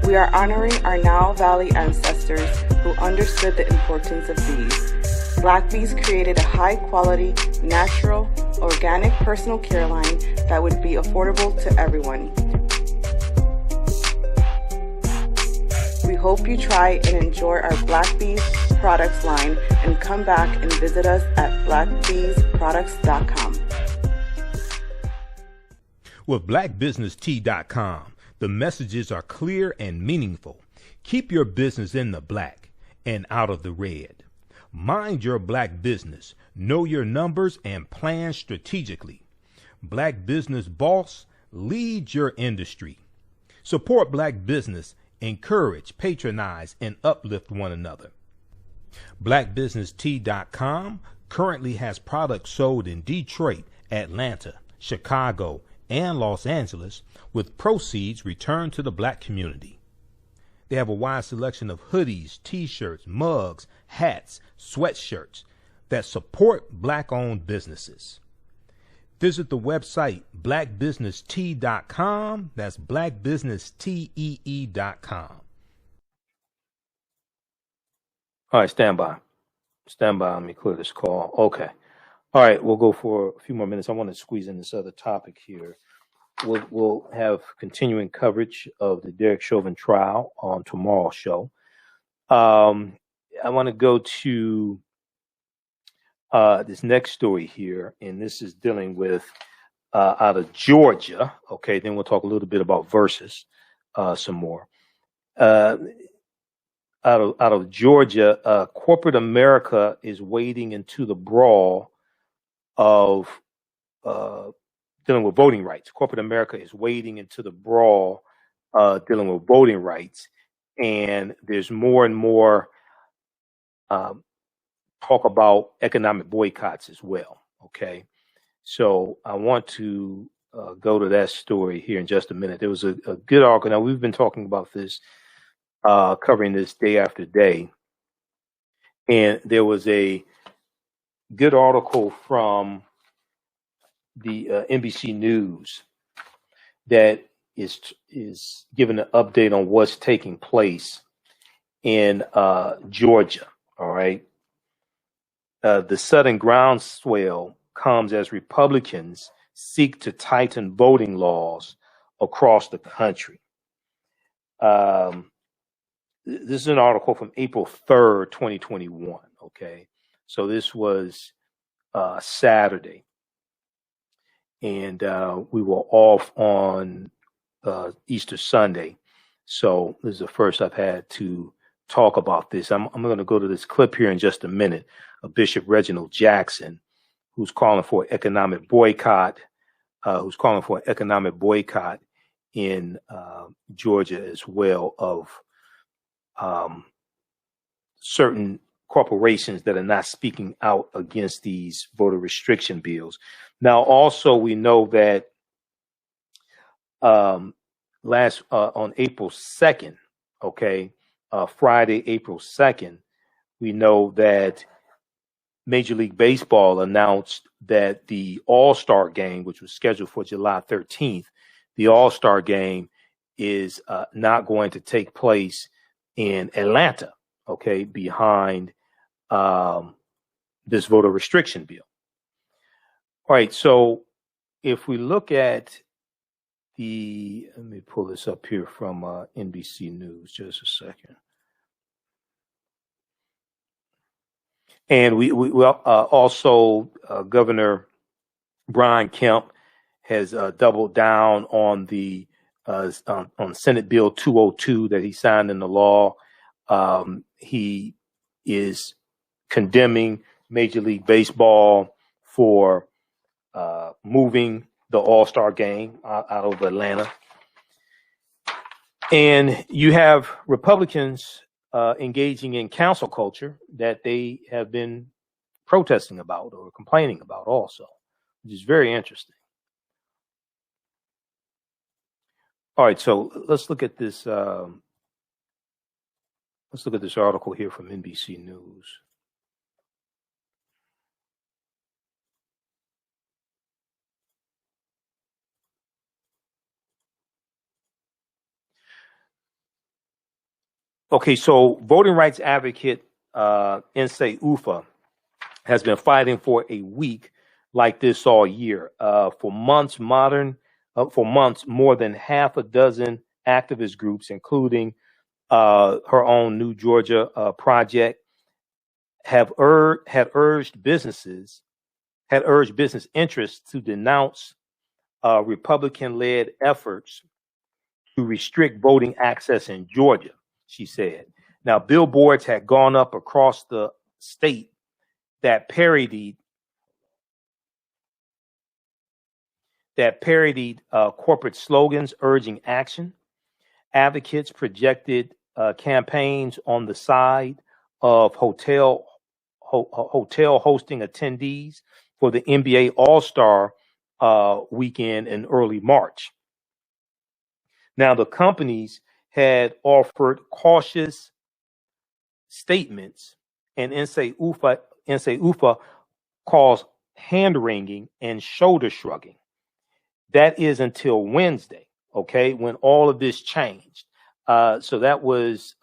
We are honoring our Nile Valley ancestors who understood the importance of bees. Black Bees created a high-quality, natural, organic personal care line that would be affordable to everyone. We hope you try and enjoy our Black Bees products line and come back and visit us at blackbeesproducts.com. With blackbusinesstee.com, the messages are clear and meaningful. Keep your business in the black and out of the red. Mind your black business, know your numbers, and plan strategically. Black Business Boss, lead your industry. Support black business. Encourage, patronize, and uplift one another. BlackBusinessTea.com currently has products sold in Detroit, Atlanta, Chicago, and Los Angeles, with proceeds returned to the black community. They have a wide selection of hoodies, t-shirts, mugs, hats, sweatshirts that support black-owned businesses. Visit the website blackbusinesstee.com. That's blackbusinesstee.com. All right, stand by. Stand by. Let me clear this call. Okay. All right, we'll go for a few more minutes. I want to squeeze in this other topic here. We'll have continuing coverage of the Derek Chauvin trial on tomorrow's show. I want to go to this next story here, and this is dealing with out of Georgia. Okay, then we'll talk a little bit about Verzuz some more. Out of Georgia, corporate America is wading into the brawl of dealing with voting rights. Corporate America is wading into the brawl dealing with voting rights, and there's more and more talk about economic boycotts as well. Okay, so I want to go to that story here in just a minute. There was a good article. Now, we've been talking about this, covering this day after day, and there was a good article from the NBC News that is giving an update on what's taking place in Georgia. All right. The sudden groundswell comes as Republicans seek to tighten voting laws across the country. This is an article from April 3rd, 2021. Okay. So this was Saturday. and we were off on Easter Sunday. So this is the first I've had to talk about this. I'm going to go to this clip here in just a minute of Bishop Reginald Jackson, who's calling for economic boycott, in Georgia as well, of certain corporations that are not speaking out against these voter restriction bills. Now, also, we know that on April 2nd, Friday, April 2nd, we know that Major League Baseball announced that the All-Star game, which was scheduled for July 13th, the All-Star game is not going to take place in Atlanta, behind this voter restriction bill. All right, so if we look at let me pull this up here from NBC News, just a second. And we also Governor Brian Kemp has doubled down on the on Senate Bill 202 that he signed into law. He is condemning Major League Baseball for moving the All-Star game out of Atlanta. And you have Republicans engaging in council culture that they have been protesting about or complaining about also, which is very interesting. All right, so let's look at this. Let's look at this article here from NBC News. Okay, so voting rights advocate Isley has been fighting for a week like this all year. For months, more than half a dozen activist groups, including her own New Georgia Project, had urged business interests to denounce Republican-led efforts to restrict voting access in Georgia, she said. Now, billboards had gone up across the state that parodied corporate slogans urging action. Advocates projected campaigns on the side of hotel hosting attendees for the NBA All-Star weekend in early March. Now, the companies had offered cautious statements, and Isley calls hand-wringing and shoulder-shrugging. That is until Wednesday, when all of this changed. So that was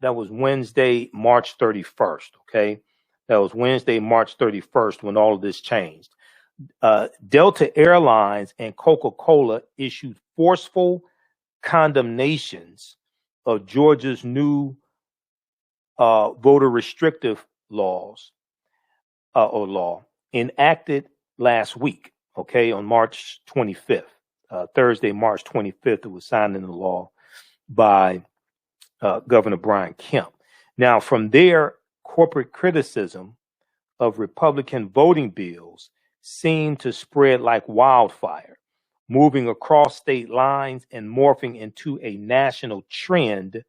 Wednesday, March 31st, That was Wednesday, March 31st when all of this changed. Delta Airlines and Coca-Cola issued forceful condemnations of Georgia's new voter restrictive law enacted last week, on March 25th. Thursday, March 25th, it was signed into law by Governor Brian Kemp. Now, from there, corporate criticism of Republican voting bills seemed to spread like wildfire, moving across state lines and morphing into a national trend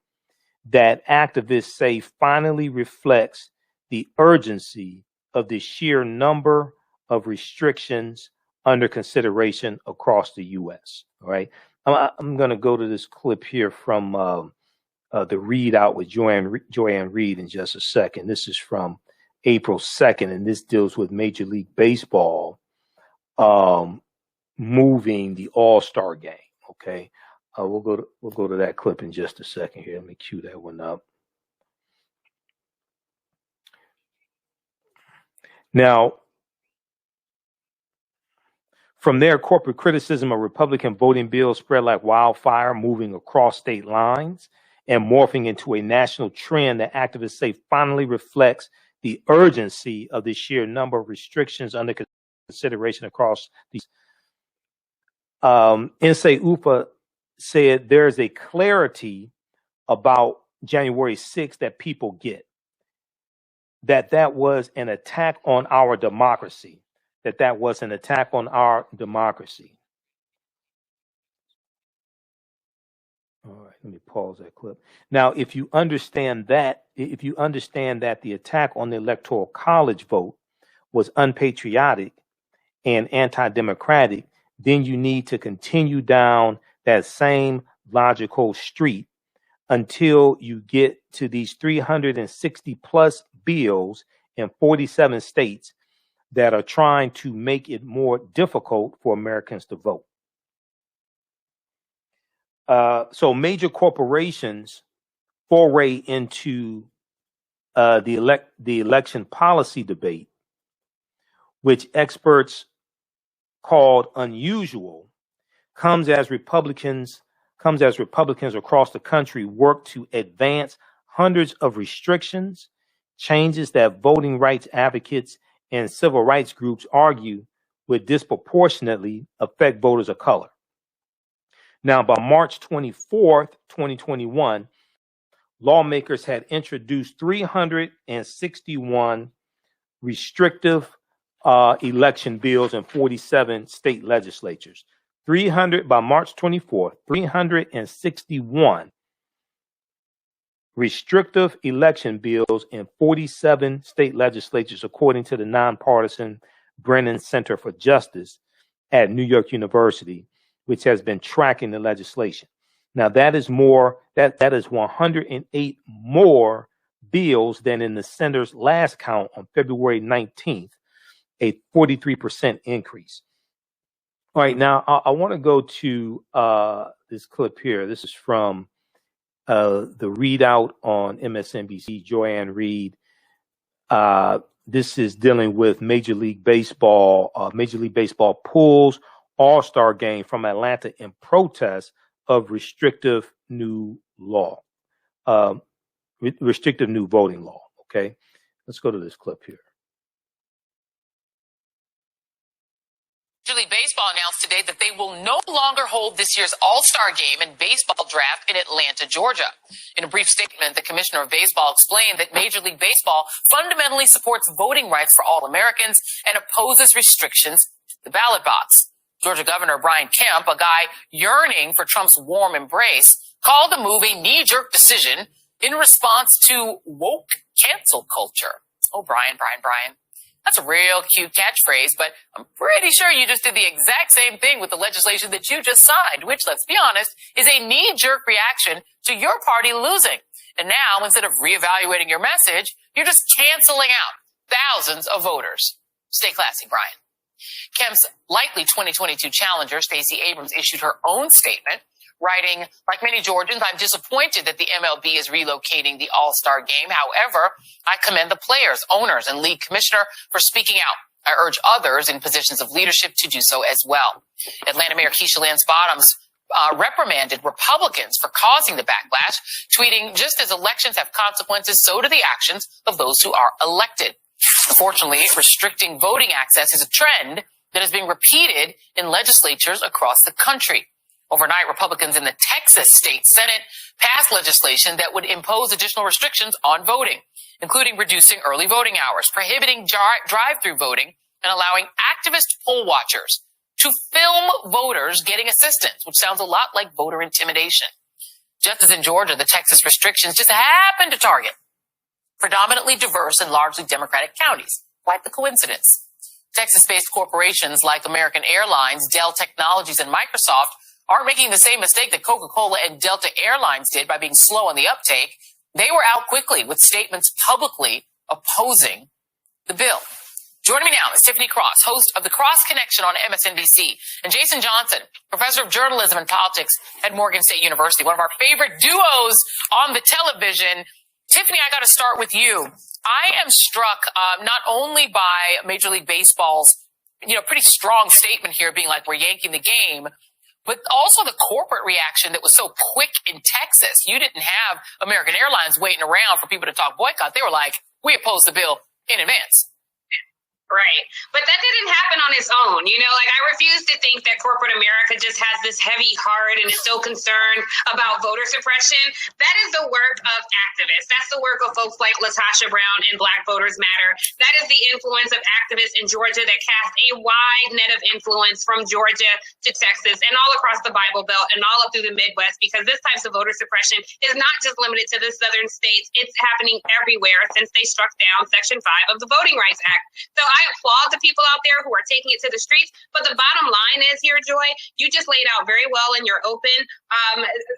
that activists say finally reflects the urgency of the sheer number of restrictions under consideration across the U.S. All right. I'm going to go to this clip here from the readout with Joanne Reed in just a second. This is from April 2nd, and this deals with Major League Baseball moving the All-Star game. We'll go to that clip in just a second here. Let me cue that one up. Now, from there, corporate criticism of Republican voting bills spread like wildfire, moving across state lines and morphing into a national trend that activists say finally reflects the urgency of the sheer number of restrictions under consideration across these. Nsé Ufa said there's a clarity about January 6th that people get, that was an attack on our democracy, that was an attack on our democracy. All right, let me pause that clip. Now, if you understand that the attack on the Electoral College vote was unpatriotic and anti-democratic, then you need to continue down that same logical street until you get to these 360 plus bills in 47 states that are trying to make it more difficult for Americans to vote. So major corporations foray into the election policy debate, which experts called unusual, comes as Republicans across the country work to advance hundreds of restrictions, changes that voting rights advocates and civil rights groups argue would disproportionately affect voters of color. Now, by March 24th, 2021, lawmakers had introduced 361 restrictive election bills in 47 state legislatures. By March 24th, 361 restrictive election bills in 47 state legislatures, according to the nonpartisan Brennan Center for Justice at New York University, which has been tracking the legislation. Now, that is 108 more bills than in the center's last count on February 19th, a 43% increase. All right, now I want to go to this clip here. This is from the readout on MSNBC, Joanne Reed. This is dealing with Major League Baseball. Major League Baseball pulls All-Star game from Atlanta in protest of restrictive new law, restrictive new voting law. Okay, let's go to this clip here. Major League Baseball announced today that they will no longer hold this year's All-Star game and baseball draft in Atlanta, Georgia. In a brief statement, the commissioner of baseball explained that Major League Baseball fundamentally supports voting rights for all Americans and opposes restrictions to the ballot box. Georgia Governor Brian Kemp, a guy yearning for Trump's warm embrace, called the move a knee-jerk decision in response to woke cancel culture. Oh, Brian. That's a real cute catchphrase, but I'm pretty sure you just did the exact same thing with the legislation that you just signed, which, let's be honest, is a knee-jerk reaction to your party losing. And now, instead of reevaluating your message, you're just canceling out thousands of voters. Stay classy, Brian. Kemp's likely 2022 challenger, Stacey Abrams, issued her own statement, writing, like many Georgians, I'm disappointed that the MLB is relocating the All-Star game. However, I commend the players, owners, and league commissioner for speaking out. I urge others in positions of leadership to do so as well. Atlanta Mayor Keisha Lance Bottoms reprimanded Republicans for causing the backlash, tweeting, just as elections have consequences, so do the actions of those who are elected. Unfortunately, restricting voting access is a trend that is being repeated in legislatures across the country. Overnight, Republicans in the Texas State Senate passed legislation that would impose additional restrictions on voting, including reducing early voting hours, prohibiting drive-through voting, and allowing activist poll watchers to film voters getting assistance, which sounds a lot like voter intimidation. Just as in Georgia, the Texas restrictions just happen to target predominantly diverse and largely Democratic counties. Quite the coincidence. Texas-based corporations like American Airlines, Dell Technologies, and Microsoft aren't making the same mistake that Coca-Cola and Delta Airlines did by being slow on the uptake. They were out quickly with statements publicly opposing the bill. Joining me now is Tiffany Cross, host of The Cross Connection on MSNBC, and Jason Johnson, professor of journalism and politics at Morgan State University, one of our favorite duos on the television. Tiffany, I got to start with you. I am struck not only by Major League Baseball's, pretty strong statement here being like, we're yanking the game, but also the corporate reaction that was so quick in Texas. You didn't have American Airlines waiting around for people to talk boycott. They were like, we oppose the bill in advance. Right. But that didn't happen on its own. You know, like, I refuse to think that corporate America just has this heavy heart and is so concerned about voter suppression. That is the work of activists. That's the work of folks like LaTosha Brown and Black Voters Matter. That is the influence of activists in Georgia that cast a wide net of influence from Georgia to Texas and all across the Bible Belt and all up through the Midwest, because this type of voter suppression is not just limited to the southern states. It's happening everywhere since they struck down Section 5 of the Voting Rights Act. So I applaud the people out there who are taking it to the streets. But the bottom line is here, Joy, you just laid out very well in your open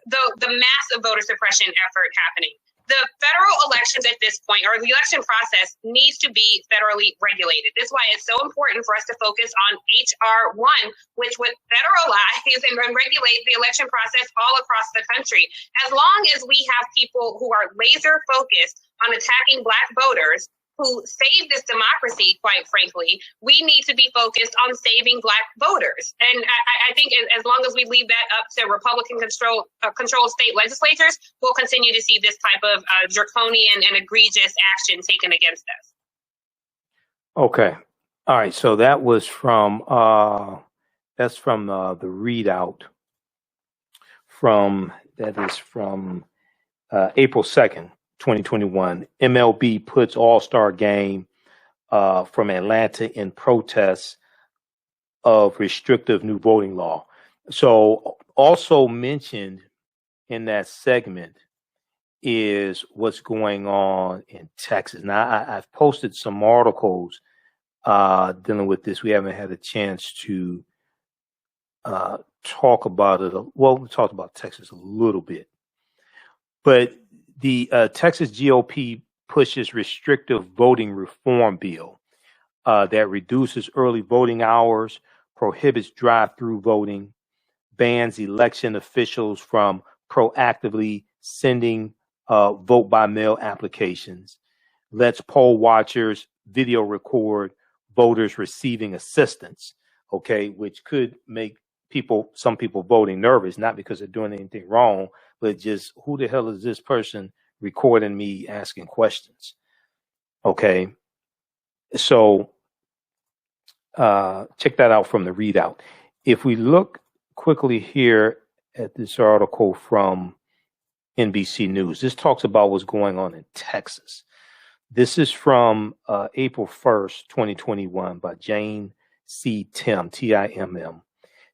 the massive voter suppression effort happening. The federal elections at this point, or the election process, needs to be federally regulated. This is why it's so important for us to focus on H.R. 1, which would federalize and regulate the election process all across the country. As long as we have people who are laser focused on attacking Black voters, who saved this democracy, quite frankly, we need to be focused on saving Black voters. And I think as long as we leave that up to Republican-controlled state legislatures, we'll continue to see this type of draconian and egregious action taken against us. Okay. All right. So that was from the readout from April 2nd. 2021, MLB puts All-Star game from Atlanta in protest of restrictive new voting law. So also mentioned in that segment is what's going on in Texas. Now, I've posted some articles dealing with this. We haven't had a chance to talk about it. Well, we talked about Texas a little bit, but the Texas GOP pushes restrictive voting reform bill that reduces early voting hours, prohibits drive-through voting, bans election officials from proactively sending vote-by-mail applications, lets poll watchers video record voters receiving assistance, okay, which could make some people voting nervous, not because they're doing anything wrong, but just who the hell is this person recording me asking questions? Okay. So check that out from the readout. If we look quickly here at this article from NBC News, this talks about what's going on in Texas. This is from April 1st, 2021 by Jane C. Tim, Timm.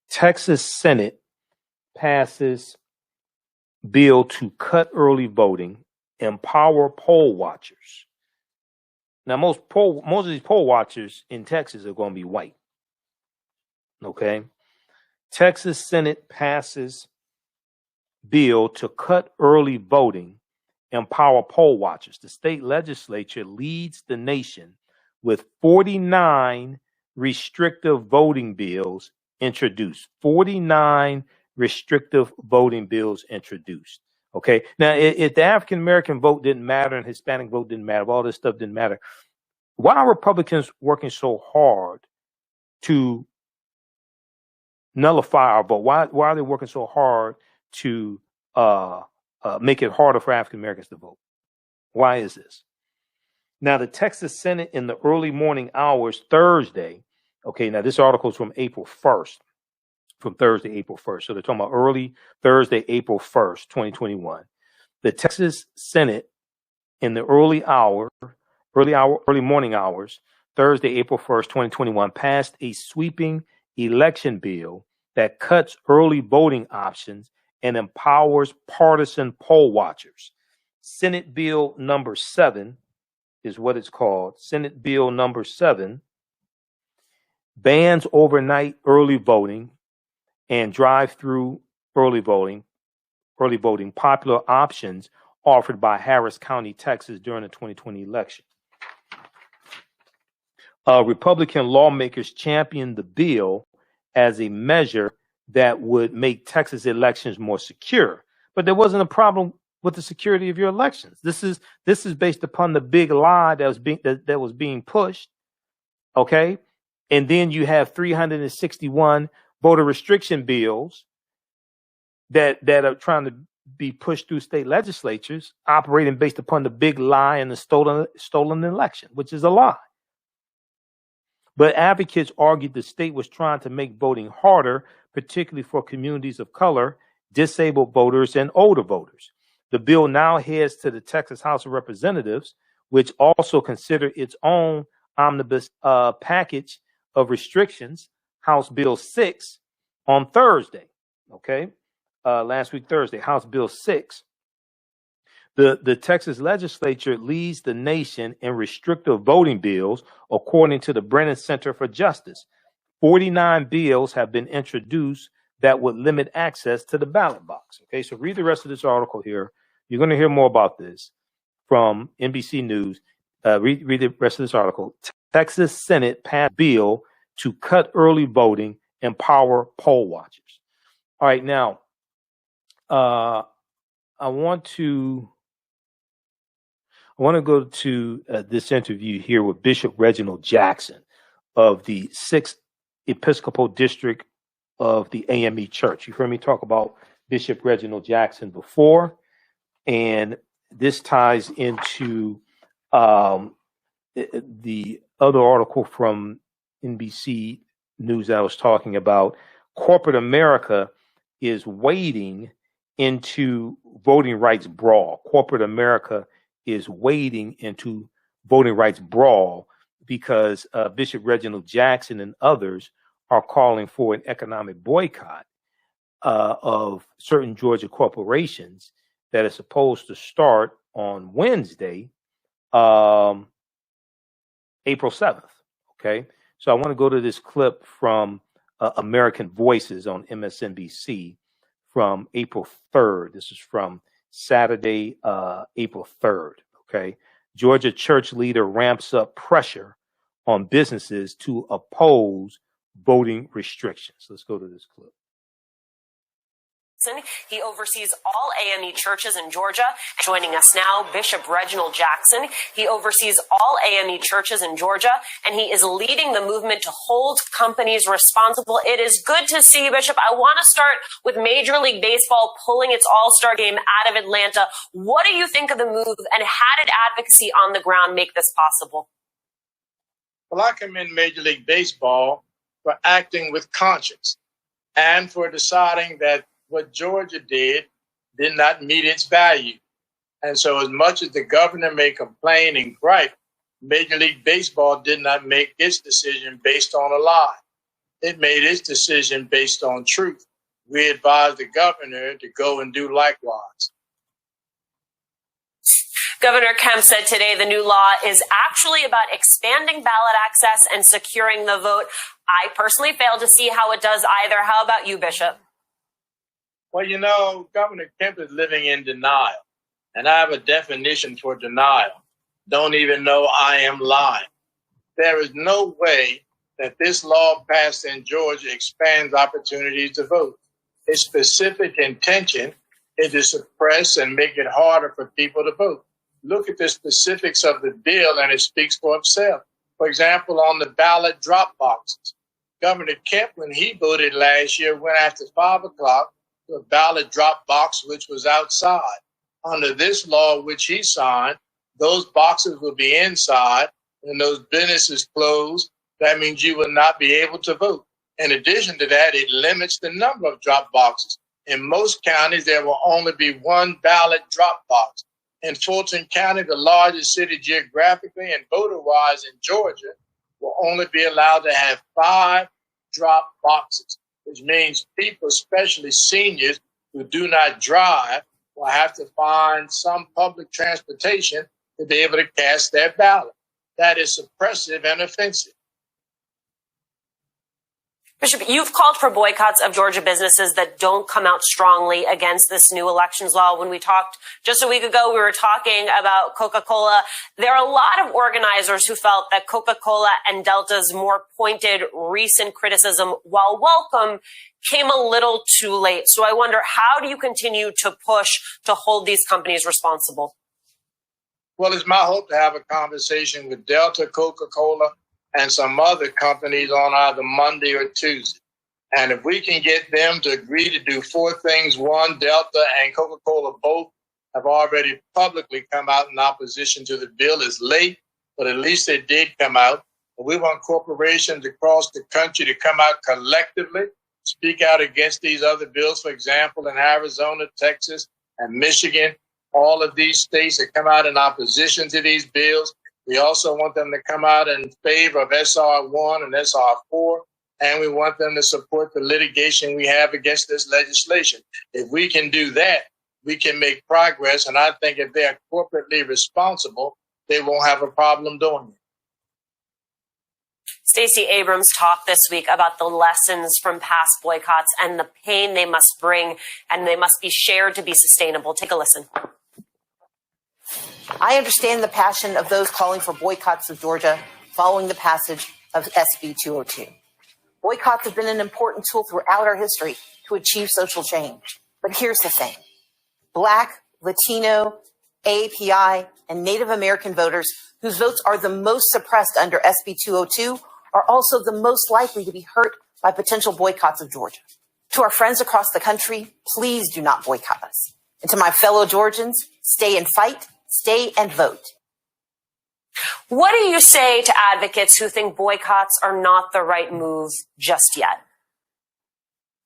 Texas Senate passes bill to cut early voting, empower poll watchers. Now, most of these poll watchers in Texas are going to be white. Okay. Texas Senate passes bill to cut early voting, empower poll watchers. The state legislature leads the nation with 49 restrictive voting bills introduced. 49 restrictive voting bills introduced. Okay. Now, if the African American vote didn't matter and Hispanic vote didn't matter, if all this stuff didn't matter, why are Republicans working so hard to nullify our vote? Why are they working so hard to make it harder for African Americans to vote? Why is this? Now, the Texas Senate in the early morning hours Thursday. Okay. Now, this article is from April 1st. From Thursday, April 1st. So they're talking about early Thursday, April 1st, 2021. The Texas Senate in the early morning hours, Thursday, April 1st, 2021, passed a sweeping election bill that cuts early voting options and empowers partisan poll watchers. Senate Bill number 7 is what it's called. Senate Bill number 7 bans overnight early voting and drive-through early voting, popular options offered by Harris County, Texas during the 2020 election. Republican lawmakers championed the bill as a measure that would make Texas elections more secure. But there wasn't a problem with the security of your elections. This is based upon the big lie that was being pushed. Okay. And then you have 361 voter restriction bills that are trying to be pushed through state legislatures, operating based upon the big lie and the stolen election, which is a lie. But advocates argued the state was trying to make voting harder, particularly for communities of color, disabled voters, and older voters. The bill now heads to the Texas House of Representatives, which also considered its own omnibus package of restrictions, House Bill 6, on Thursday. Okay, last week Thursday, House Bill 6. The Texas legislature leads the nation in restrictive voting bills, according to the Brennan Center for Justice. 49 bills have been introduced that would limit access to the ballot box. Okay, so read the rest of this article here. You're going to hear more about this from NBC News. Read the rest of this article. Texas Senate passed bill to cut early voting, empower poll watchers. All right, now I want to go to this interview here with Bishop Reginald Jackson of the 6th Episcopal District of the AME Church. You've heard me talk about Bishop Reginald Jackson before, and this ties into the other article from NBC News that I was talking about. Corporate America is wading into voting rights brawl. Corporate America is wading into voting rights brawl because Bishop Reginald Jackson and others are calling for an economic boycott of certain Georgia corporations that is supposed to start on Wednesday, April 7th. Okay, so I want to go to this clip from American Voices on MSNBC from April 3rd. This is from Saturday, April 3rd. Okay, Georgia church leader ramps up pressure on businesses to oppose voting restrictions. Let's go to this clip. He oversees all AME churches in Georgia. Joining us now, Bishop Reginald Jackson. He oversees all AME churches in Georgia, and he is leading the movement to hold companies responsible. It is good to see you, Bishop. I want to start with Major League Baseball pulling its All-Star game out of Atlanta. What do you think of the move, and how did advocacy on the ground make this possible? Well, I commend Major League Baseball for acting with conscience and for deciding that what Georgia did not meet its value. And so as much as the governor may complain and gripe, Major League Baseball did not make its decision based on a lie. It made its decision based on truth. We advise the governor to go and do likewise. Governor Kemp said today the new law is actually about expanding ballot access and securing the vote. I personally fail to see how it does either. How about you, Bishop? Well, you know, Governor Kemp is living in denial, and I have a definition for denial. Don't even know I am lying. There is no way that this law passed in Georgia expands opportunities to vote. Its specific intention is to suppress and make it harder for people to vote. Look at the specifics of the bill, and it speaks for itself. For example, on the ballot drop boxes, Governor Kemp, when he voted last year, went after 5 o'clock to a ballot drop box, which was outside. Under this law, which he signed, those boxes will be inside, and those businesses closed. That means you will not be able to vote. In addition to that, it limits the number of drop boxes. In most counties, there will only be one ballot drop box. In Fulton County, the largest city geographically and voter-wise in Georgia, will only be allowed to have 5 drop boxes, which means people, especially seniors who do not drive, will have to find some public transportation to be able to cast their ballot. That is suppressive and offensive. Bishop, you've called for boycotts of Georgia businesses that don't come out strongly against this new elections law. When we talked just a week ago, we were talking about Coca-Cola. There are a lot of organizers who felt that Coca-Cola and Delta's more pointed recent criticism, while welcome, came a little too late. So I wonder, how do you continue to push to hold these companies responsible? Well, it's my hope to have a conversation with Delta, Coca-Cola, and some other companies on either Monday or Tuesday. And if we can get them to agree to do 4 things, one, Delta and Coca-Cola both have already publicly come out in opposition to the bill. It's late, but at least they did come out. We want corporations across the country to come out collectively, speak out against these other bills. For example, in Arizona, Texas, and Michigan, all of these states that come out in opposition to these bills. We also want them to come out in favor of SR1 and SR4, and we want them to support the litigation we have against this legislation. If we can do that, we can make progress, and I think if they're corporately responsible, they won't have a problem doing it. Stacey Abrams talked this week about the lessons from past boycotts and the pain they must bring, and they must be shared to be sustainable. Take a listen. I understand the passion of those calling for boycotts of Georgia following the passage of SB 202. Boycotts have been an important tool throughout our history to achieve social change. But here's the thing. Black, Latino, AAPI, and Native American voters whose votes are the most suppressed under SB 202 are also the most likely to be hurt by potential boycotts of Georgia. To our friends across the country, please do not boycott us. And to my fellow Georgians, stay and fight, stay and vote. What do you say to advocates who think boycotts are not the right move just yet?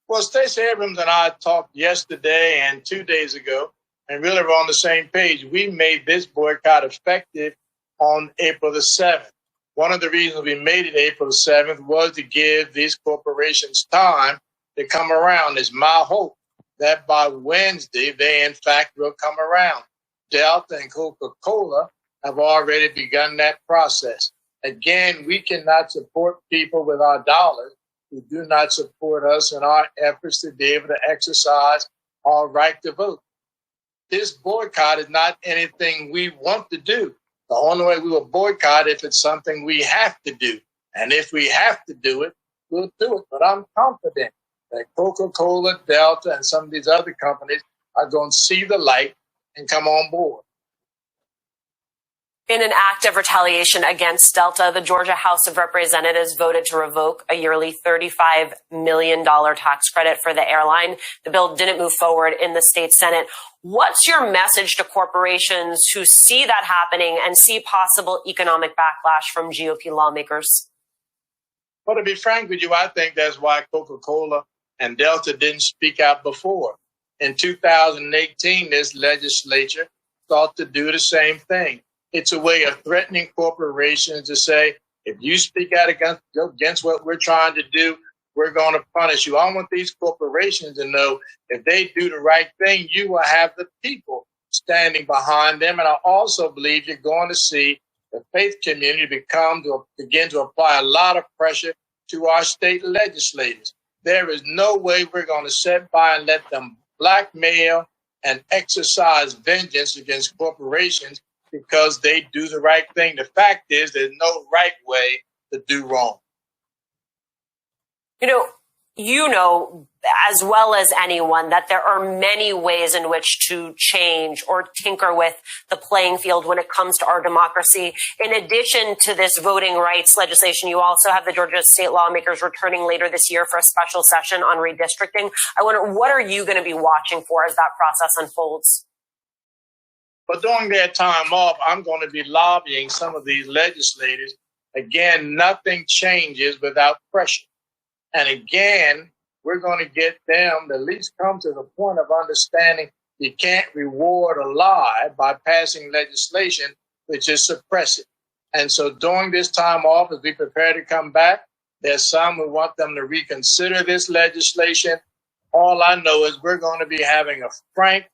Well, Stacey Abrams and I talked yesterday and 2 days ago, and really we're on the same page. We made this boycott effective on April the 7th. One of the reasons we made it April the 7th was to give these corporations time to come around. It's my hope that by Wednesday, they in fact will come around. Delta and Coca-Cola have already begun that process. Again, we cannot support people with our dollars who do not support us in our efforts to be able to exercise our right to vote. This boycott is not anything we want to do. The only way we will boycott if it's something we have to do. And if we have to do it, we'll do it. But I'm confident that Coca-Cola, Delta, and some of these other companies are going to see the light and come on board. In an act of retaliation against Delta, the Georgia House of Representatives voted to revoke a yearly $35 million tax credit for the airline. The bill didn't move forward in the state Senate. What's your message to corporations who see that happening and see possible economic backlash from GOP lawmakers? Well, to be frank with you, I think that's why Coca-Cola and Delta didn't speak out before. In 2018, this legislature thought to do the same thing. It's a way of threatening corporations to say, if you speak out against what we're trying to do, we're going to punish you. I want these corporations to know if they do the right thing, you will have the people standing behind them. And I also believe you're going to see the faith community begin to apply a lot of pressure to our state legislators. There is no way we're going to sit by and let them blackmail and exercise vengeance against corporations because they do the right thing. The fact is, there's no right way to do wrong. You know as well as anyone that there are many ways in which to change or tinker with the playing field when it comes to our democracy. In addition to this voting rights legislation, you also have the Georgia state lawmakers returning later this year for a special session on redistricting. I wonder, what are you going to be watching for as that process unfolds? But during their time off, I'm going to be lobbying some of these legislators. Again, nothing changes without pressure. And again, we're going to get them to at least come to the point of understanding you can't reward a lie by passing legislation which is suppressive. And so during this time off, as we prepare to come back, there's some who want them to reconsider this legislation. All I know is we're going to be having a frank,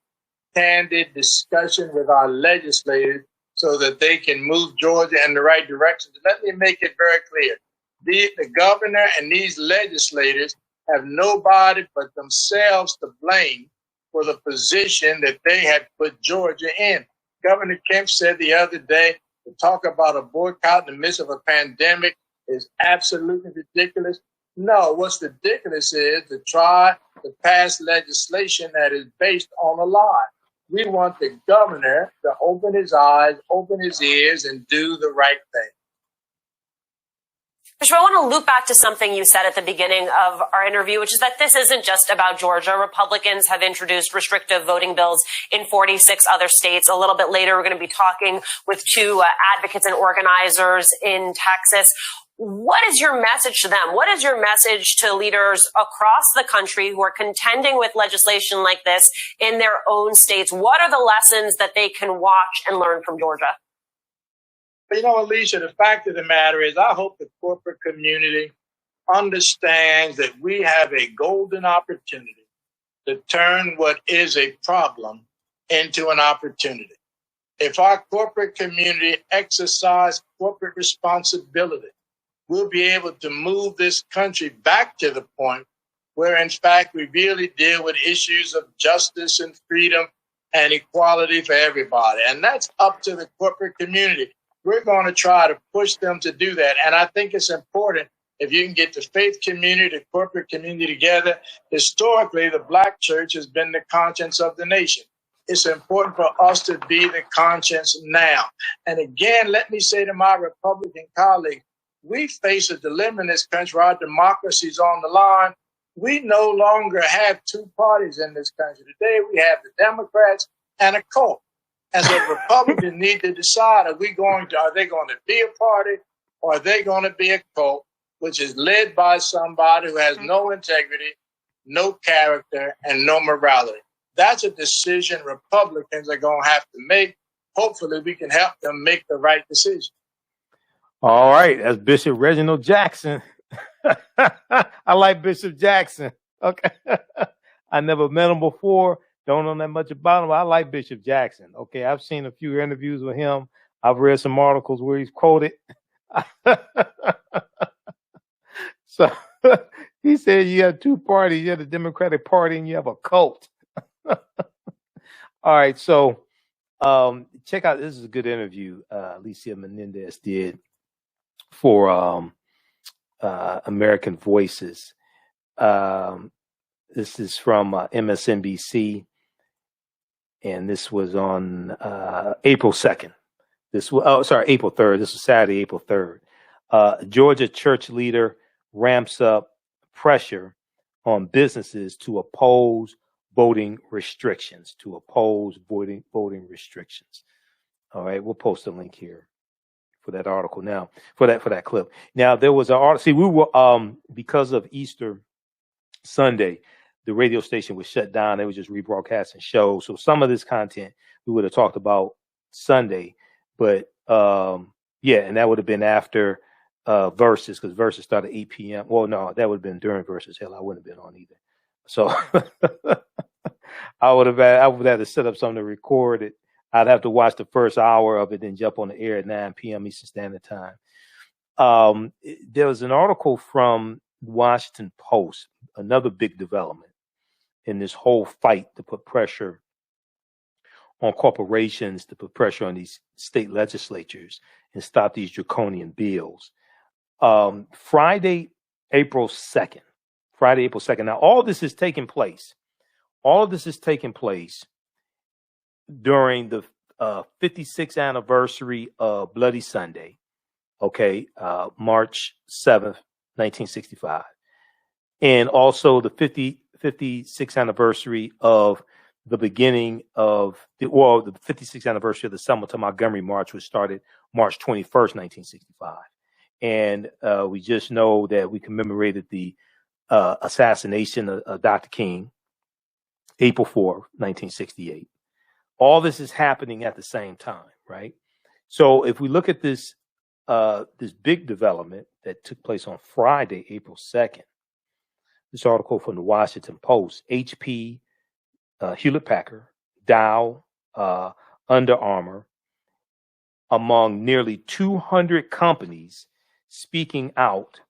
candid discussion with our legislators so that they can move Georgia in the right direction. Let me make it very clear. The governor and these legislators have nobody but themselves to blame for the position that they had put Georgia in. Governor Kemp said the other day to talk about a boycott in the midst of a pandemic is absolutely ridiculous. No, what's ridiculous is to try to pass legislation that is based on a lie. We want the governor to open his eyes, open his ears, and do the right thing. Bishop, I want to loop back to something you said at the beginning of our interview, which is that this isn't just about Georgia. Republicans have introduced restrictive voting bills in 46 other states. A little bit later, we're going to be talking with two advocates and organizers in Texas. What is your message to them? What is your message to leaders across the country who are contending with legislation like this in their own states? What are the lessons that they can watch and learn from Georgia? But Alicia, the fact of the matter is I hope the corporate community understands that we have a golden opportunity to turn what is a problem into an opportunity. If our corporate community exercise corporate responsibility, we'll be able to move this country back to the point where, in fact, we really deal with issues of justice and freedom and equality for everybody. And that's up to the corporate community. We're going to try to push them to do that. And I think it's important if you can get the faith community, the corporate community together. Historically, the Black church has been the conscience of the nation. It's important for us to be the conscience now. And again, let me say to my Republican colleagues, we face a dilemma in this country where our democracy is on the line. We no longer have two parties in this country. Today, we have the Democrats and a cult. And so Republicans need to decide, are they going to be a party or are they going to be a cult, which is led by somebody who has no integrity, no character, and no morality? That's a decision Republicans are going to have to make. Hopefully, we can help them make the right decision. All right. That's Bishop Reginald Jackson. I like Bishop Jackson. Okay. I never met him before. Don't know that much about him. I like Bishop Jackson. Okay. I've seen a few interviews with him. I've read some articles where he's quoted. So he said you have two parties. You have the Democratic Party and you have a cult. All right. So check out, this is a good interview Alicia Menendez did for American Voices. This is from MSNBC, and this was on April 2nd. April 3rd. This was Saturday, April 3rd. Georgia church leader ramps up pressure on businesses to oppose voting restrictions. Voting restrictions. All right, we'll post a link here for that article now, for that clip. Now, there was an article. See, we were because of Easter Sunday, the radio station was shut down. They were just rebroadcasting shows. So some of this content we would have talked about Sunday, but yeah, and that would have been after Verzuz, because Verzuz started 8 p.m. Well, no, that would have been during Verzuz. Hell, I wouldn't have been on either. So I would have had to set up something to record it. I'd have to watch the first hour of it, then jump on the air at 9 p.m. Eastern Standard Time. There was an article from Washington Post, another big development in this whole fight to put pressure on corporations, to put pressure on these state legislatures and stop these draconian bills. Friday, April 2nd. Now, all this is taking place during the 56th anniversary of Bloody Sunday, March 7th, 1965. And also the 56th anniversary of the beginning of the 56th anniversary of the Selma to Montgomery March, which started March 21st, 1965. And we just know that we commemorated the assassination of Dr. King, April 4th, 1968. All this is happening at the same time, right? So if we look at this big development that took place on Friday, April 2nd, this article from the Washington Post, HP, Hewlett-Packard, Dow, Under Armour, among nearly 200 companies speaking out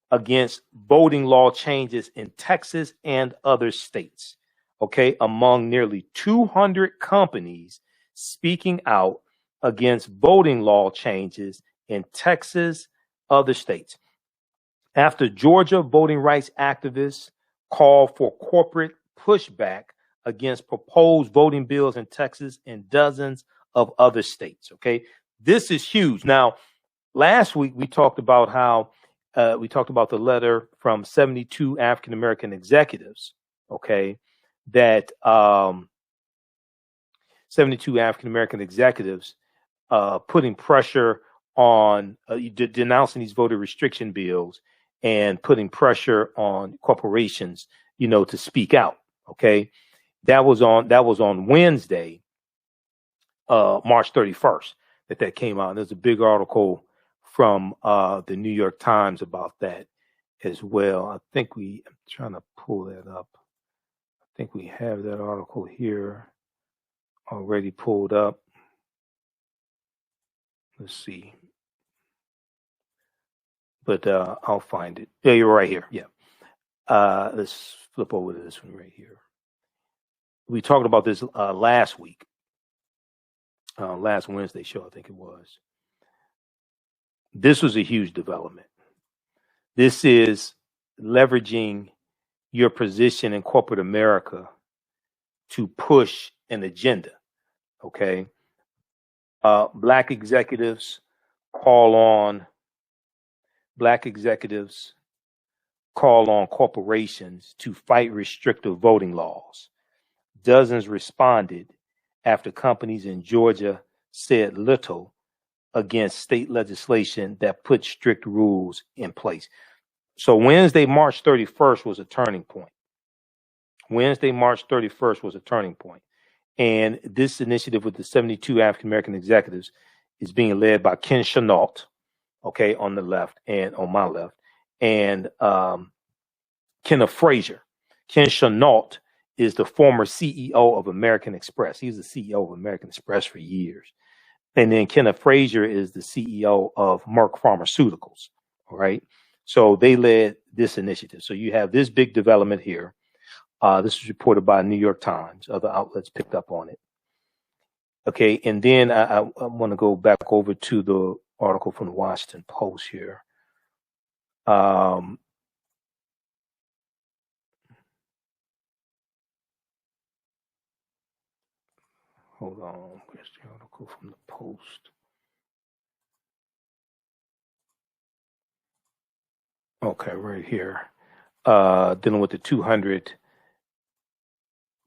against voting law changes in Texas and other states. Among nearly 200 companies speaking out against voting law changes in Texas, other states. After Georgia voting rights activists called for corporate pushback against proposed voting bills in Texas and dozens of other states. This is huge. Now, last week we talked about how the letter from 72 African-American executives, that 72 African-American executives putting pressure on denouncing these voter restriction bills and putting pressure on corporations, to speak out. Okay, that was on Wednesday, March 31st, that came out. And there's a big article from the New York Times about that as well. I'm trying to pull that up. I think we have that article here already pulled up. Let's see. But I'll find it. Yeah, you're right here. Yeah. Let's flip over to this one right here. We talked about this last week. Last Wednesday show, I think it was. This was a huge development. This is leveraging your position in corporate America to push an agenda. Okay. Black executives call on corporations to fight restrictive voting laws. Dozens responded after companies in Georgia said little against state legislation that put strict rules in place. So Wednesday, March 31st was a turning point. And this initiative with the 72 African-American executives is being led by Ken Chenault, okay, on the left and on my left, and Kenneth Frazier. Ken Chenault is the former CEO of American Express. He's the CEO of American Express for years. And then Kenneth Frazier is the CEO of Merck Pharmaceuticals. All right. So they led this initiative. So you have this big development here. This was reported by New York Times. Other outlets picked up on it. Okay. And then I want to go back over to the article from the Washington Post here. Hold on. Where's the article from the Post? Okay, right here. Dealing with the 200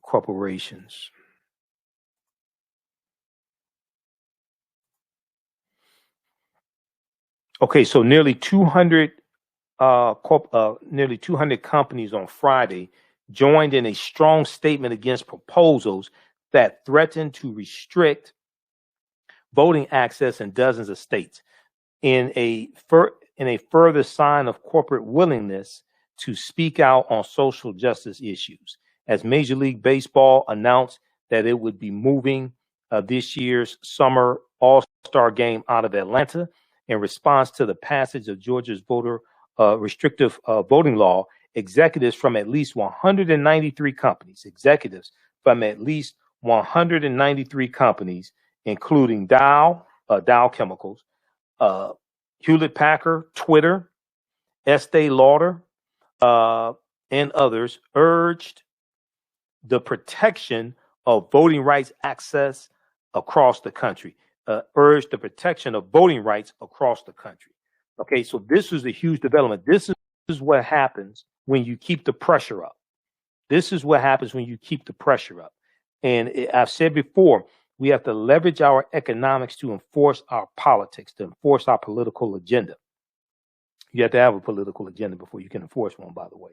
corporations. Okay, so nearly 200 companies on Friday joined in a strong statement against proposals that threaten to restrict voting access in dozens of states, in a further sign of corporate willingness to speak out on social justice issues, as Major League Baseball announced that it would be moving this year's summer All-Star game out of Atlanta in response to the passage of Georgia's restrictive voting law. Executives from at least 193 companies, including Dow Chemicals, Hewlett Packard, Twitter, Estee Lauder, and others, urged the protection of voting rights access across the country. Okay, so this is a huge development. This is what happens when you keep the pressure up. And I've said before, we have to leverage our economics to enforce our politics, to enforce our political agenda. You have to have a political agenda before you can enforce one, by the way.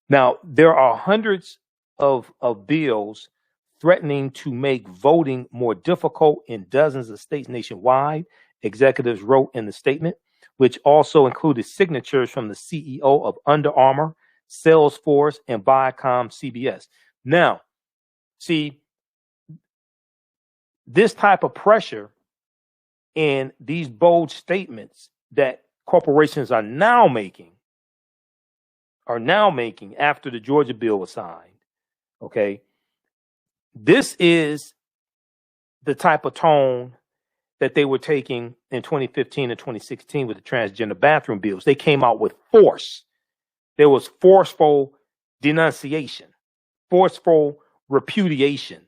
Now, there are hundreds of bills threatening to make voting more difficult in dozens of states nationwide, executives wrote in the statement, which also included signatures from the CEO of Under Armour, Salesforce, and Viacom CBS. Now, see, this type of pressure and these bold statements that corporations are now making after the Georgia bill was signed. Okay. This is the type of tone that they were taking in 2015 and 2016 with the transgender bathroom bills. They came out with force. There was forceful denunciation, forceful repudiation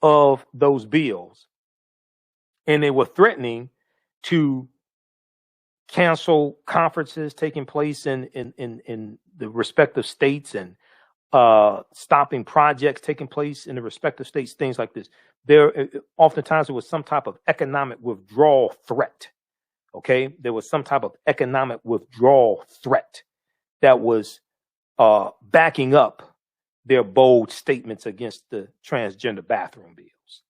of those bills. And they were threatening to cancel conferences taking place in the respective states, and stopping projects taking place in the respective states, things like this. Oftentimes there was some type of economic withdrawal threat Okay, there was some type of economic withdrawal threat that was backing up their bold statements against the transgender bathroom bills.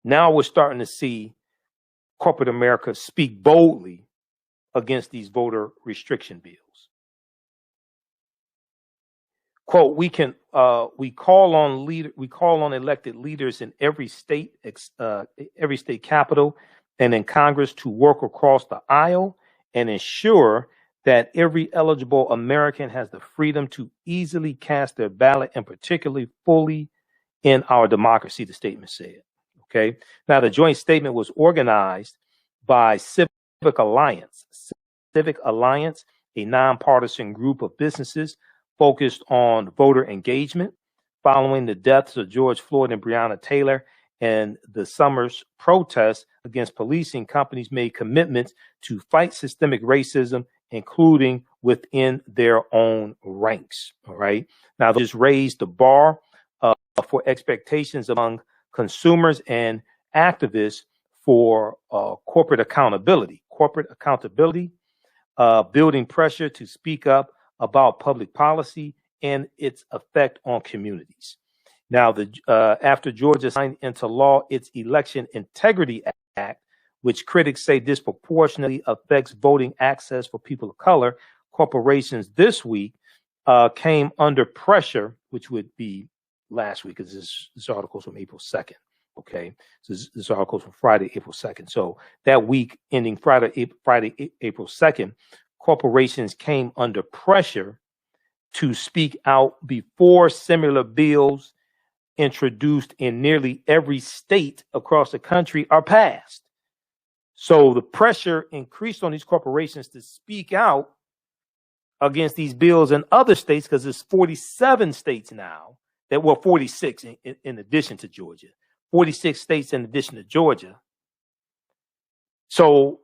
Now we're starting to see corporate America speak boldly against these voter restriction bills. Quote, we call on elected leaders in every state capital and in Congress to work across the aisle and ensure that every eligible American has the freedom to easily cast their ballot and particularly fully in our democracy, the statement said. Okay. Now, the joint statement was organized by Civic Alliance, a nonpartisan group of businesses focused on voter engagement following the deaths of George Floyd and Breonna Taylor and the summer's protests against policing. Companies made commitments to fight systemic racism, including within their own ranks. All right. Now, this raised the bar for expectations among consumers and activists for corporate accountability, building pressure to speak up about public policy and its effect on communities. Now, after Georgia signed into law its Election Integrity Act, which critics say disproportionately affects voting access for people of color, corporations this week came under pressure, which would be last week, because this article is from April 2nd. Okay, so this article is from Friday, April 2nd. So that week ending Friday, April 2nd, corporations came under pressure to speak out before similar bills introduced in nearly every state across the country are passed. So the pressure increased on these corporations to speak out against these bills in other states, because there's 47 states now that were 46 in addition to Georgia, 46 states in addition to Georgia. So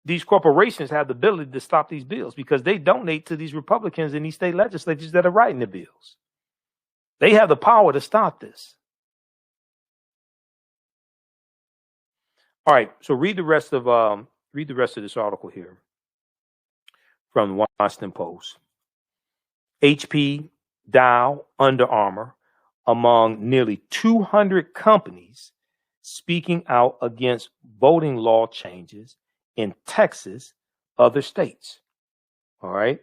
these corporations have the ability to stop these bills because they donate to these Republicans in these state legislatures that are writing the bills. They have the power to stop this. All right, so read the rest of this article here from the Washington Post. HP, Dow, Under Armour, among nearly 200 companies speaking out against voting law changes in Texas, other states. All right.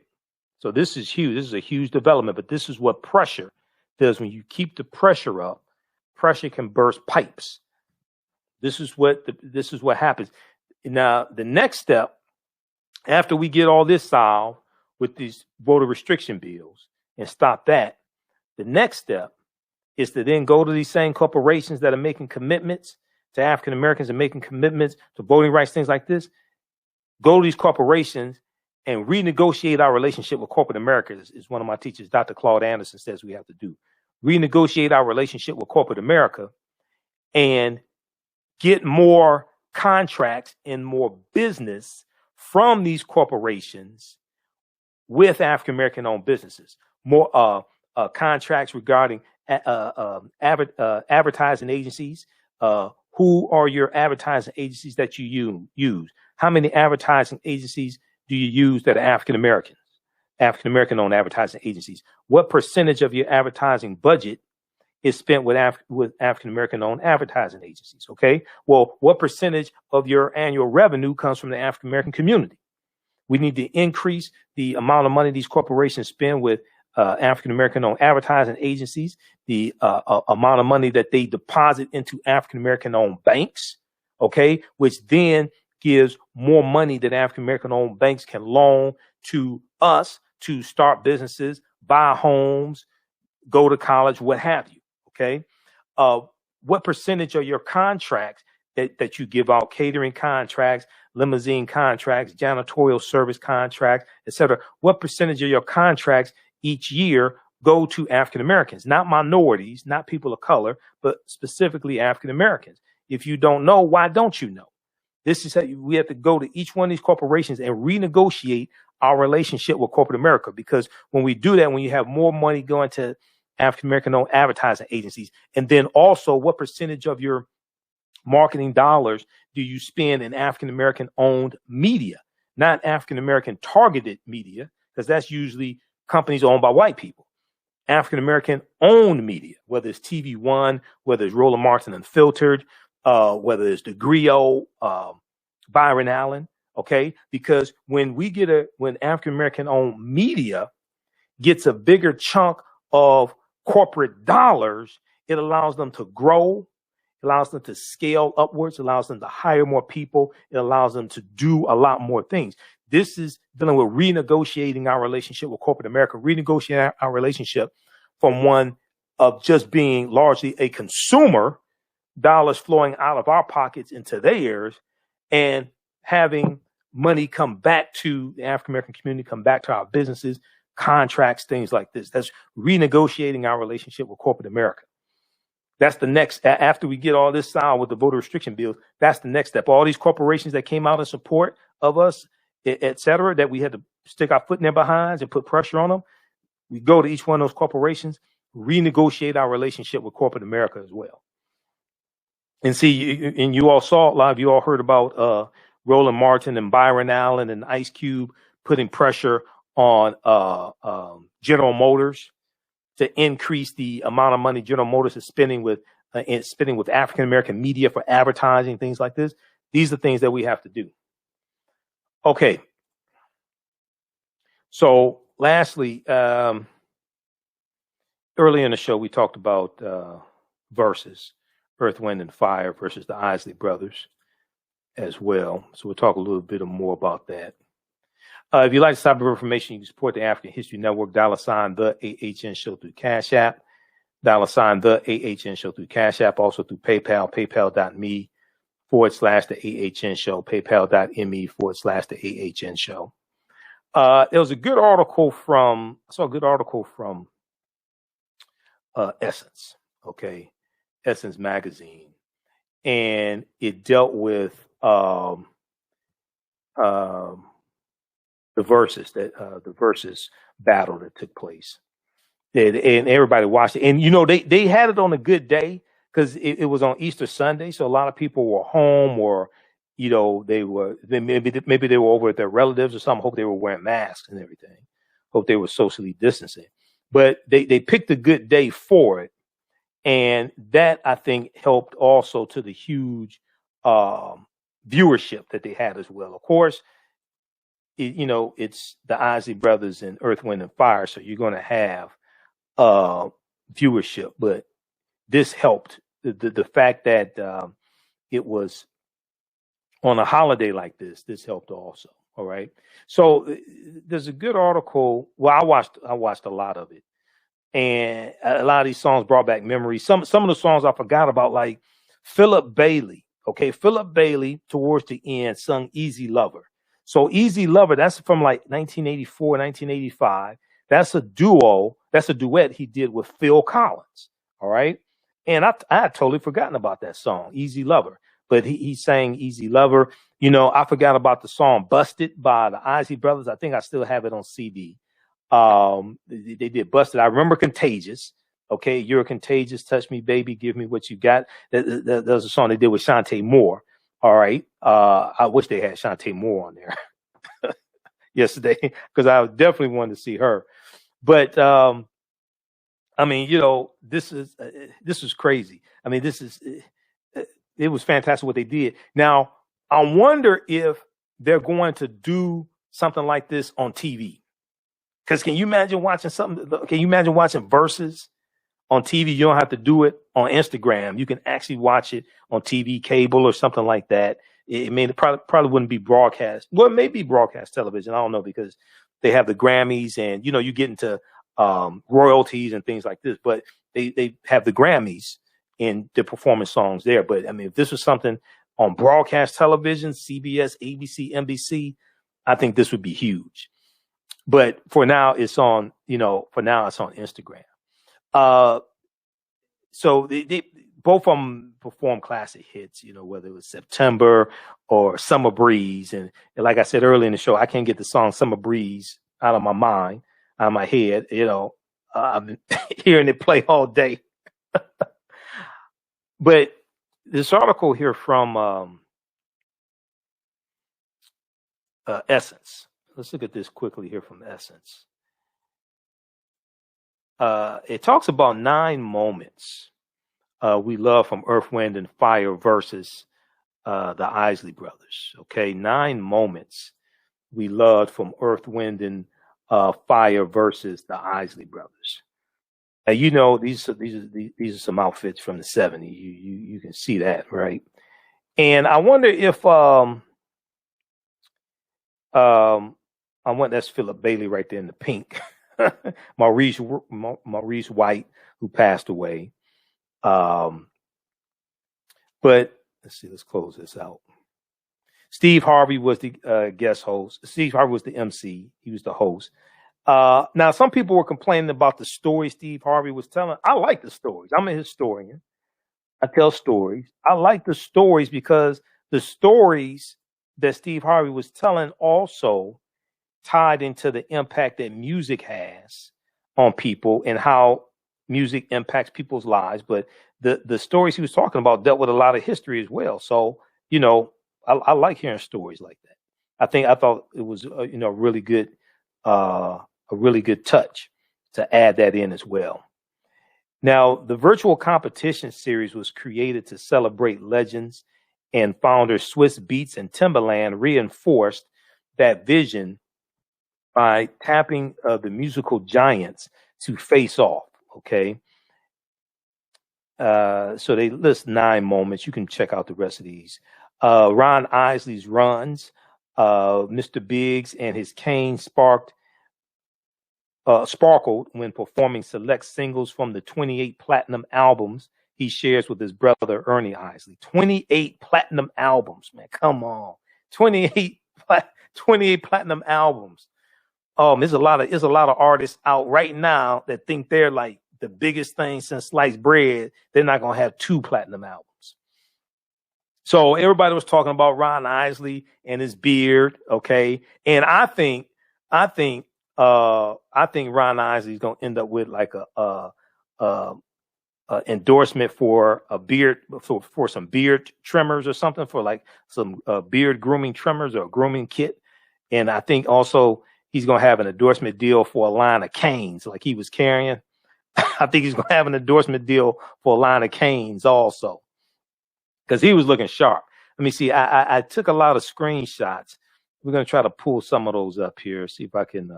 So this is huge. This is a huge development, but this is what pressure does. When you keep the pressure up, pressure can burst pipes. This is what happens. Now, the next step, after we get all this solved with these voter restriction bills and stop that, the next step is to then go to these same corporations that are making commitments to African Americans and making commitments to voting rights, things like this. Go to these corporations and renegotiate our relationship with corporate America, is one of my teachers, Dr. Claude Anderson, says we have to do. Renegotiate our relationship with corporate America and get more contracts and more business from these corporations with African American owned businesses. More contracts regarding advertising agencies. Who are your advertising agencies that you use? How many advertising agencies do you use that are African American owned advertising agencies? What percentage of your advertising budget is spent with African American owned advertising agencies? Okay. Well, what percentage of your annual revenue comes from the African American community? We need to increase the amount of money these corporations spend with African American owned advertising agencies, the amount of money that they deposit into African American owned banks, okay, which then gives more money that African American owned banks can loan to us to start businesses, buy homes, go to college, what have you. Okay. What percentage of your contracts that you give out, catering contracts, limousine contracts, janitorial service contracts, etc., what percentage of your contracts each year go to African Americans, not minorities, not people of color, but specifically African Americans? If you don't know, why don't you know? This is how we have to go to each one of these corporations and renegotiate our relationship with corporate America, because when we do that, when you have more money going to African American owned advertising agencies, and then also what percentage of your marketing dollars do you spend in African-American owned media, not African-American targeted media, because that's usually companies owned by white people. African-American owned media, whether it's TV One, whether it's Roland Martin Unfiltered, whether it's the Griot, Byron Allen, okay? Because when African-American owned media gets a bigger chunk of corporate dollars, it allows them to grow, allows them to scale upwards, allows them to hire more people, it allows them to do a lot more things. This is dealing with renegotiating our relationship with corporate America, renegotiating our relationship from one of just being largely a consumer, dollars flowing out of our pockets into theirs, and having money come back to the African American community, come back to our businesses, contracts, things like this. That's renegotiating our relationship with corporate America. That's the next, after we get all this solved with the voter restriction bills, that's the next step. All these corporations that came out in support of us, et cetera, that we had to stick our foot in their behinds and put pressure on them. We go to each one of those corporations, renegotiate our relationship with corporate America as well. And see, and you all saw, a lot of you all heard about Roland Martin and Byron Allen and Ice Cube putting pressure on General Motors to increase the amount of money General Motors is spending with African American media for advertising, things like this. These are things that we have to do. Okay. So lastly, early in the show, we talked about Verzuz, Earth, Wind, and Fire versus the Isley brothers as well. So we'll talk a little bit more about that. If you'd like to cyber information, you can support the African History Network, $ the AHN Show through Cash App, $ the AHN Show through Cash App, also through PayPal, paypal.me /the AHN Show, paypal.me /the AHN Show. There was a good article from Essence, okay, Essence magazine, and it dealt with the Verzuz battle that took place, and everybody watched it. And you know, they had it on a good day because it was on Easter Sunday, so a lot of people were home, or you know, maybe they were over at their relatives or something. Hope they were wearing masks and everything. Hope they were socially distancing. But they picked a good day for it, and that I think helped also to the huge viewership that they had as well. Of course, it's the Isley brothers and Earth, Wind, and Fire, so you're going to have viewership. But this helped. The fact that it was on a holiday like this helped also. All right. So there's a good article. Well, I watched a lot of it, and a lot of these songs brought back memories. Some of the songs I forgot about, like Philip Bailey. Okay, Philip Bailey towards the end sung "Easy Lover." So "Easy Lover," that's from like 1984, 1985. That's a duo. That's a duet he did with Phil Collins. All right. And I had totally forgotten about that song, "Easy Lover." But he sang "Easy Lover." You know, I forgot about the song "Busted" by the Isley brothers. I think I still have it on CD. They did "Busted." I remember "Contagious." Okay, "You're Contagious, Touch Me, Baby, Give Me What You Got." That was a song they did with Shantae Moore. All right. I wish they had Shantae Moore on there yesterday, because I definitely wanted to see her. But I mean, you know, this is crazy. I mean, it was fantastic what they did. Now, I wonder if they're going to do something like this on TV. Because can you imagine watching Verzuz on TV? You don't have to do it on Instagram. You can actually watch it on TV, cable, or something like that. It probably wouldn't be broadcast. Well, it may be broadcast television. I don't know, because they have the Grammys, and you know, you get into royalties and things like this. But they have the Grammys in the performance songs there. But I mean, if this was something on broadcast television, CBS, ABC, NBC, I think this would be huge. But for now, it's on Instagram. So they both of them perform classic hits, you know, whether it was September or Summer Breeze. And like I said earlier in the show, I can't get the song Summer Breeze out of my mind, out of my head. You know, I've been hearing it play all day. But this article here from Essence. Let's look at this quickly here from Essence. It talks about 9 moments we love from Earth, Wind, and Fire versus the Isley brothers. Okay, 9 moments we loved from Earth, Wind, and Fire versus the Isley brothers. You know, these are some outfits from the 70s. You can see that, right? And I wonder if that's Philip Bailey right there in the pink. Maurice White, who passed away. But let's see, let's close this out. Steve Harvey was the guest host. Steve Harvey was the MC. He was the host. Now, some people were complaining about the story Steve Harvey was telling. I like the stories. I'm a historian. I tell stories. I like the stories because the stories that Steve Harvey was telling also tied into the impact that music has on people and how music impacts people's lives. But the stories he was talking about dealt with a lot of history as well. So, you know, I like hearing stories like that. I thought it was, really good, a really good touch to add that in as well. Now, the virtual competition series was created to celebrate legends, and founders Swiss Beats and Timbaland reinforced that vision by tapping the musical giants to face off. Okay. So they list 9 moments. You can check out the rest of these. Ron Isley's runs, Mr. Biggs and his cane sparkled when performing select singles from the 28 platinum albums he shares with his brother Ernie Isley. 28 platinum albums, man. Come on. 28 platinum albums. There's a lot of artists out right now that think they're like the biggest thing since sliced bread. They're not gonna have 2 platinum albums. So everybody was talking about Ron Isley and his beard, okay? And I think Ron Isley is gonna end up with like a endorsement for a beard for some beard trimmers or something, for like some beard grooming trimmers or a grooming kit. And I think also he's gonna have an endorsement deal for a line of canes like he was carrying. I think he's gonna have an endorsement deal for a line of canes also, because he was looking sharp. Let me see. I took a lot of screenshots. We're gonna try to pull some of those up here. See if I can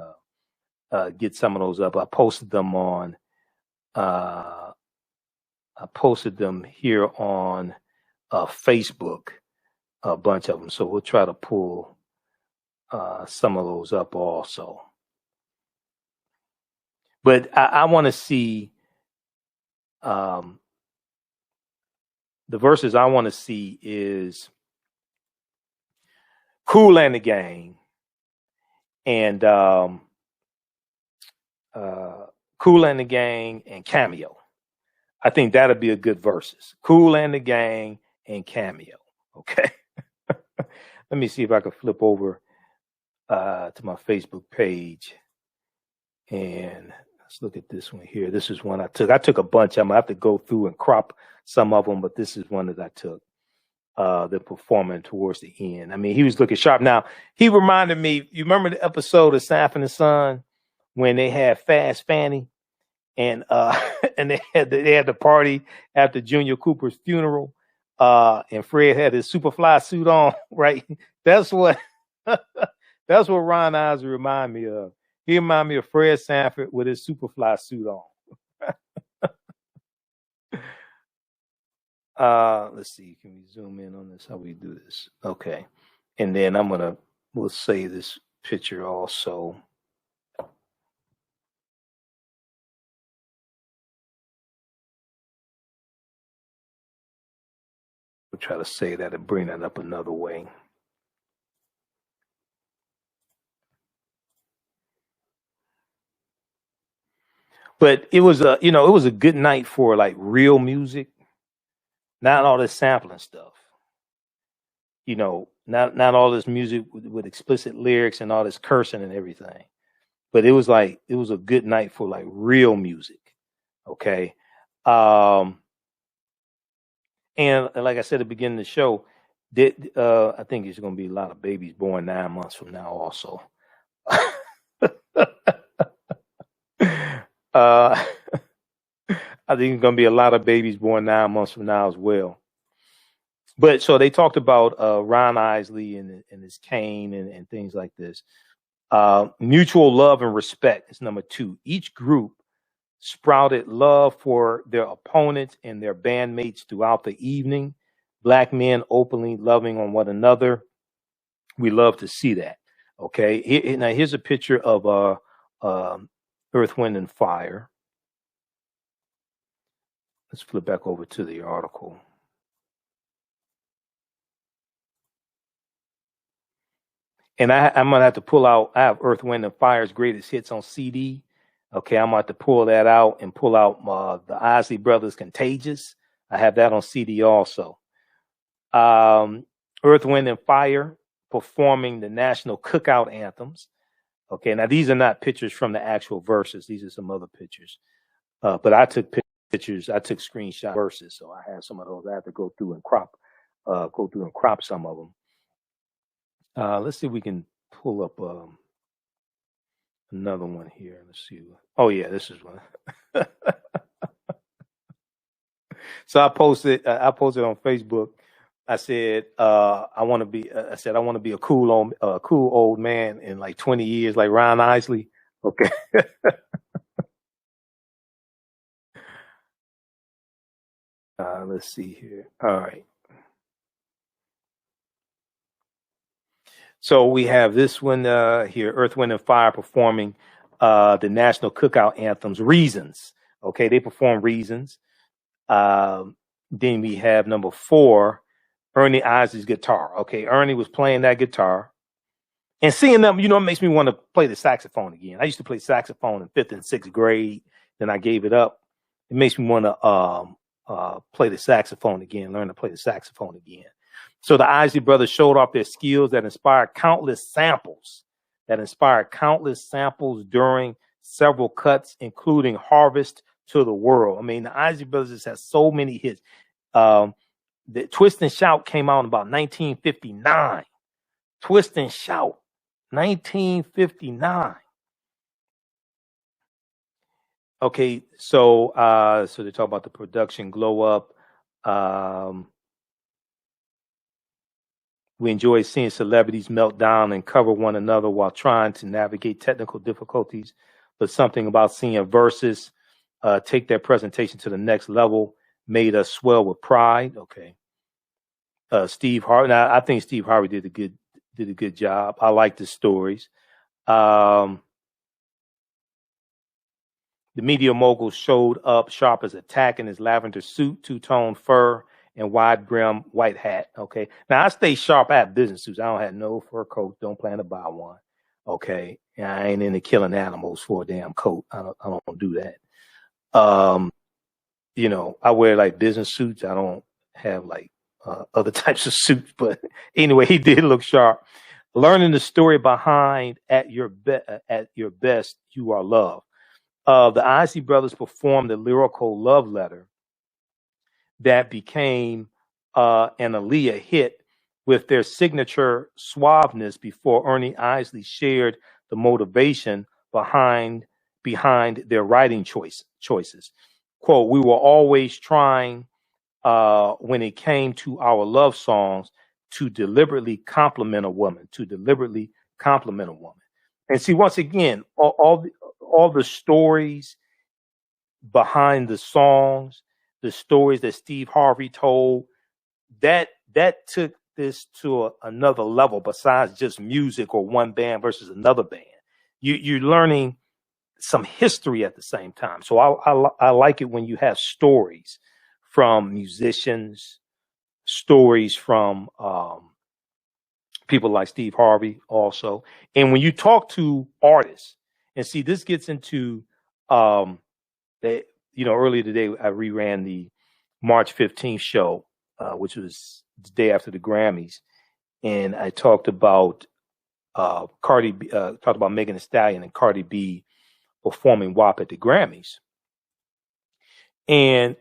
get some of those up. I posted them here on Facebook, a bunch of them. So we'll try to pull some of those up also. But I want to see the verses I want to see is Kool and the Gang and Kool and the Gang and Cameo. I think that'll be a good verses. Kool and the Gang and Cameo. Okay. Let me see if I can flip over to my Facebook page and let's look at this one here. This is one I took. I took a bunch of them. I have to go through and crop some of them, but this is one that I took. The performing towards the end. I mean, he was looking sharp. Now, he reminded me, you remember the episode of Sanford and Son when they had Fast Fanny and and they had the party after Junior Cooper's funeral, and Fred had his Superfly suit on, right? That's what Ron Isley remind me of. He reminded me of Fred Sanford with his Superfly suit on. Let's see. Can we zoom in on this? How we do this? Okay. And then we'll save this picture also. We'll try to save that and bring that up another way. But it was a good night for like real music. Not all this sampling stuff, not all this music with explicit lyrics and all this cursing and everything. But it was a good night for like real music. Okay. And And like I said at the beginning of the show, I think there's going to be a lot of babies born 9 months from now also. I think there's going to be a lot of babies born 9 months from now as well. But so they talked about Ron Isley and his cane and things like this. Mutual love and respect is number 2. Each group sprouted love for their opponents and their bandmates throughout the evening. Black men openly loving on one another. We love to see that. Okay. Now here's a picture of Earth, Wind, and Fire. Let's flip back over to the article. And I'm going to have to pull out, I have Earth, Wind, and Fire's greatest hits on CD. Okay, I'm going to have to pull that out and pull out the Isley Brothers' Contagious. I have that on CD also. Earth, Wind, and Fire performing the national cookout anthems. Okay, now these are not pictures from the actual verses. These are some other pictures. But I took pictures, I took screenshot verses, so I have some of those. I have to go through and crop some of them. Let's see if we can pull up another one here. Let's see. Oh yeah, this is one. So I posted on Facebook. I said I want to be a cool old man in like 20 years, like Ron Isley. Okay. Let's see here. All right. So we have this one here, Earth, Wind, and Fire performing the national cookout anthems, Reasons. Okay, they perform Reasons. Then we have number 4, Ernie Isley's guitar. Okay, Ernie was playing that guitar. And seeing them, it makes me want to play the saxophone again. I used to play saxophone in 5th and 6th grade. Then I gave it up. It makes me want to play the saxophone again, learn to play the saxophone again. So the Isley brothers showed off their skills that inspired countless samples during several cuts, including Harvest to the World. I mean, the Isley brothers has so many hits. The Twist and Shout came out in about 1959. Twist and Shout, 1959. Okay, so they talk about the production glow up. We enjoy seeing celebrities melt down and cover one another while trying to navigate technical difficulties. But something about seeing Verzuz take their presentation to the next level made us swell with pride. Okay. Steve Harvey. Now, I think Steve Harvey did a good job. I like the stories. The media mogul showed up sharp as a tack in his lavender suit, two-tone fur, and wide brim white hat. Okay. Now I stay sharp. I have business suits. I don't have no fur coat. Don't plan to buy one. Okay. And I ain't into killing animals for a damn coat. I don't do that. I wear like business suits. I don't have like other types of suits, but anyway, he did look sharp. Learning the story behind at your best, you are loved. The Isley brothers performed the lyrical love letter that became an Aaliyah hit with their signature suaveness before Ernie Isley shared the motivation behind their writing choices. Quote, we were always trying when it came to our love songs to deliberately compliment a woman, And see, once again, all the stories behind the songs, the stories that Steve Harvey told, that took this to another level besides just music or one band versus another band. You're learning some history at the same time. So I like it when you have stories from musicians, stories from people like Steve Harvey also. And when you talk to artists, and see, this gets into earlier today, I reran the March 15th show, which was the day after the Grammys. And I talked about Megan Thee Stallion and Cardi B performing WAP at the Grammys. And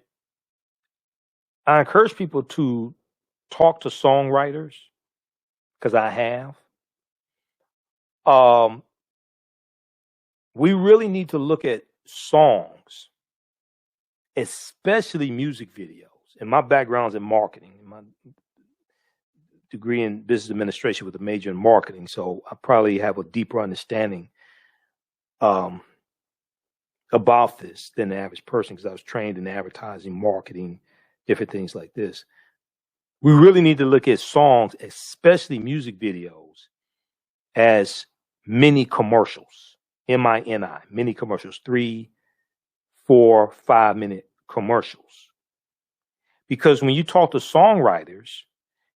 I encourage people to talk to songwriters, because I have. We really need to look at songs, especially music videos. And my background's in marketing. My degree in business administration with a major in marketing. So I probably have a deeper understanding about this than the average person, because I was trained in advertising, marketing, different things like this. We really need to look at songs, especially music videos, as mini commercials, M-I-N-I, mini commercials, 3, 4, 5 minute commercials. Because when you talk to songwriters,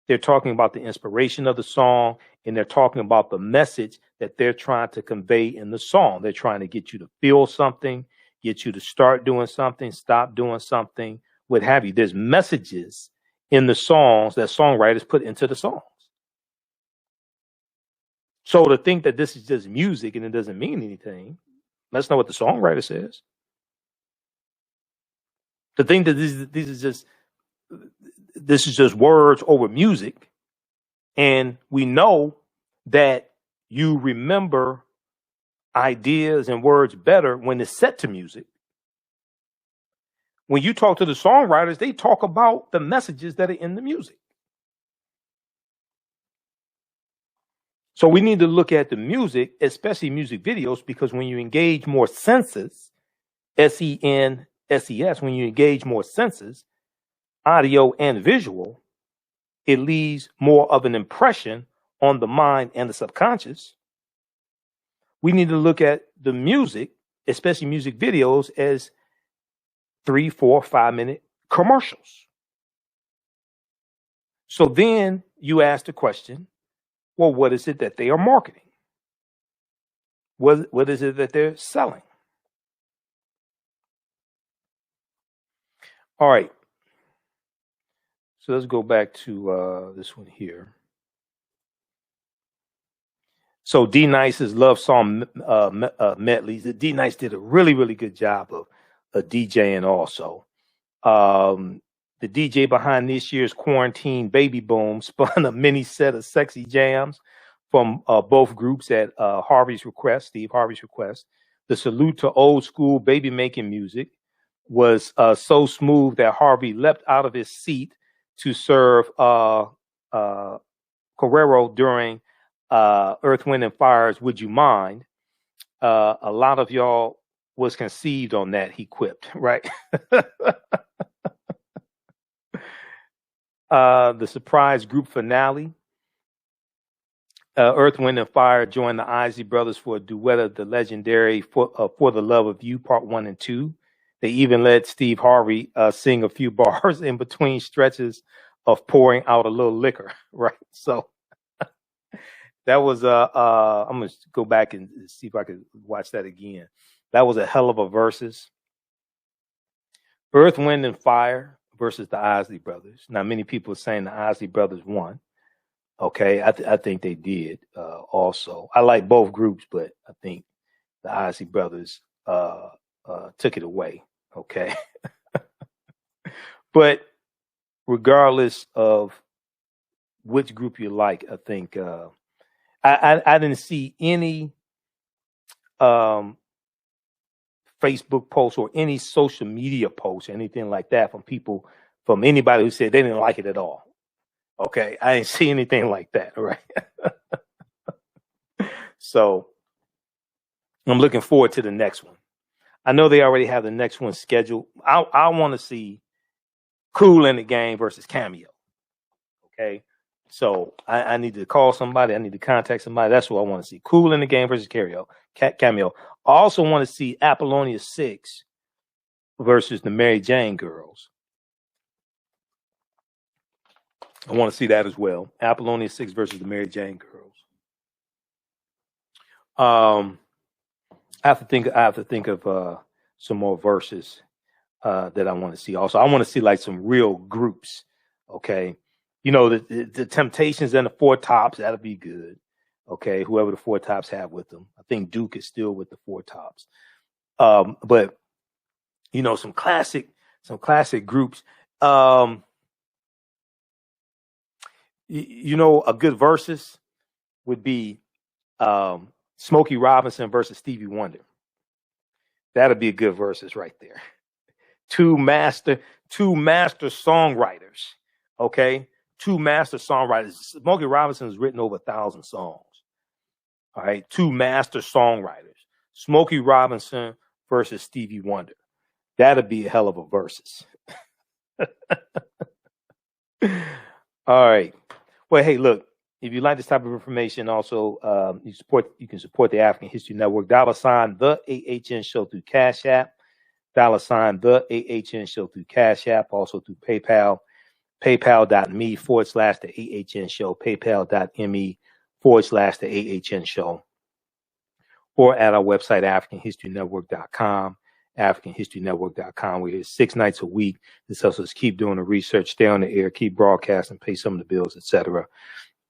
they're talking about the inspiration of the song, and they're talking about the message that they're trying to convey in the song. They're trying to get you to feel something, get you to start doing something, stop doing something, what have you. There's messages in the songs that songwriters put into the songs. So to think that this is just music and it doesn't mean anything, let's know what the songwriter says. To think that this is just words over music, and we know that you remember ideas and words better when it's set to music. When you talk to the songwriters, they talk about the messages that are in the music. So we need to look at the music, especially music videos, because when you engage more senses, S-E-N-S-E-S, when you engage more senses, audio and visual, it leaves more of an impression on the mind and the subconscious. We need to look at the music, especially music videos, as 3, 4, 5 minute commercials. So then you ask the question, well, what is it that they are marketing? What is it that they're selling? All right. So let's go back to this one here. So D Nice's love song medleys. D Nice did a really, really good job of DJing also. The DJ behind this year's quarantine baby boom spun a mini set of sexy jams from both groups at Harvey's request, Steve Harvey's request. The salute to old school baby making music was so smooth that Harvey leapt out of his seat to serve Carrero during Earth, Wind, and Fire's Would You Mind? A lot of y'all was conceived on that, he quipped, right? The surprise group finale. Earth, Wind, and Fire joined the Isley brothers for a duet of the legendary For the Love of You, Part 1 and 2. They even let Steve Harvey sing a few bars in between stretches of pouring out a little liquor, right? So that was I'm gonna go back and see if I could watch that again. That was a hell of a Verzuz. Earth, Wind, and Fire versus the Isley brothers. Now, many people are saying the Isley brothers won. Okay, I think they did also. I like both groups, but I think the Isley brothers took it away. Okay. But regardless of which group you like, I think I didn't see any Facebook posts or any social media posts or anything like that from anybody who said they didn't like it at all. Okay, I didn't see anything like that, right? So I'm looking forward to the next one. I know they already have the next one scheduled. I want to see Kool in the Gang versus Cameo. Okay, so I need to call somebody. I need to contact somebody. That's what I want to see. Kool in the Gang versus Cameo. I also want to see Apollonia 6 versus the Mary Jane Girls. I want to see that as well. Apollonia 6 versus the Mary Jane Girls. I have to think of some more verses that I want to see. Also, I want to see like some real groups. Okay, you know, the Temptations and the Four Tops. That'll be good. Okay, whoever the Four Tops have with them. I think Duke is still with the Four Tops. But you know, some classic groups. You know, a good versus would be Smokey Robinson versus Stevie Wonder. That'd be a good versus right there. Two master songwriters. Okay, two master songwriters. Smokey Robinson has written over 1,000 songs. All right, two master songwriters. Smokey Robinson versus Stevie Wonder. That'd be a hell of a versus. All right. Well, hey, look, if you like this type of information, also you can support the African History Network. $ the AHN Show through Cash App. $ the AHN Show through Cash App. Also through PayPal. PayPal.me/the AHN Show. PayPal.me/the AHN Show. Or at our website, AfricanHistoryNetwork.com. AfricanHistoryNetwork.com. We're here 6 nights a week. This helps us keep doing the research, stay on the air, keep broadcasting, pay some of the bills, etc.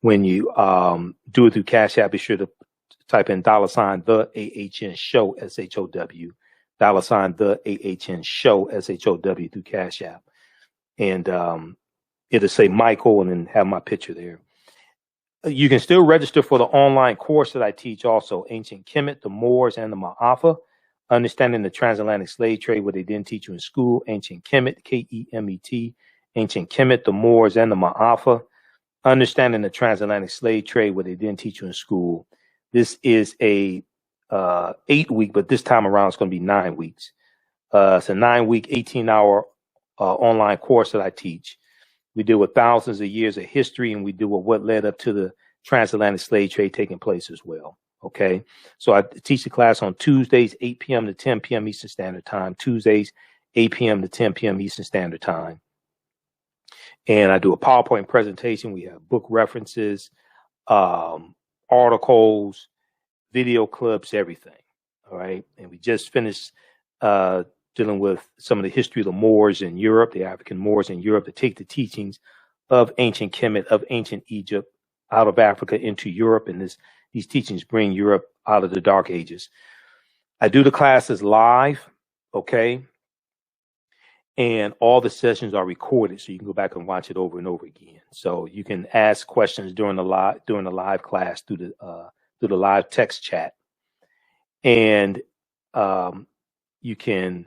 When you do it through Cash App, be sure to type in $ the AHN Show, SHOW. $ the AHN Show, SHOW through Cash App. And it'll say Michael and then have my picture there. You can still register for the online course that I teach also, Ancient Kemet, the Moors, and the Ma'afa. Understanding the Transatlantic Slave Trade, what they didn't teach you in school. Ancient Kemet, Kemet. Ancient Kemet, the Moors, and the Ma'afa. Understanding the Transatlantic Slave Trade, what they didn't teach you in school. This is a 8-week, but this time around it's going to be 9 weeks. It's a 9-week, 18-hour online course that I teach. We deal with thousands of years of history, and we deal with what led up to the Transatlantic Slave Trade taking place as well. Okay, so I teach the class on Tuesdays, 8 p.m. to 10 p.m. Eastern Standard Time. Tuesdays, 8 p.m. to 10 p.m. Eastern Standard Time. And I do a PowerPoint presentation. We have book references, articles, video clips, everything. All right, and we just finished dealing with some of the history of the Moors in Europe, the African Moors in Europe, to take the teachings of ancient Kemet, of ancient Egypt, out of Africa into Europe, and these teachings bring Europe out of the Dark Ages. I do the classes live, okay? And all the sessions are recorded, so you can go back and watch it over and over again. So you can ask questions during the live class through the live text chat, and you can.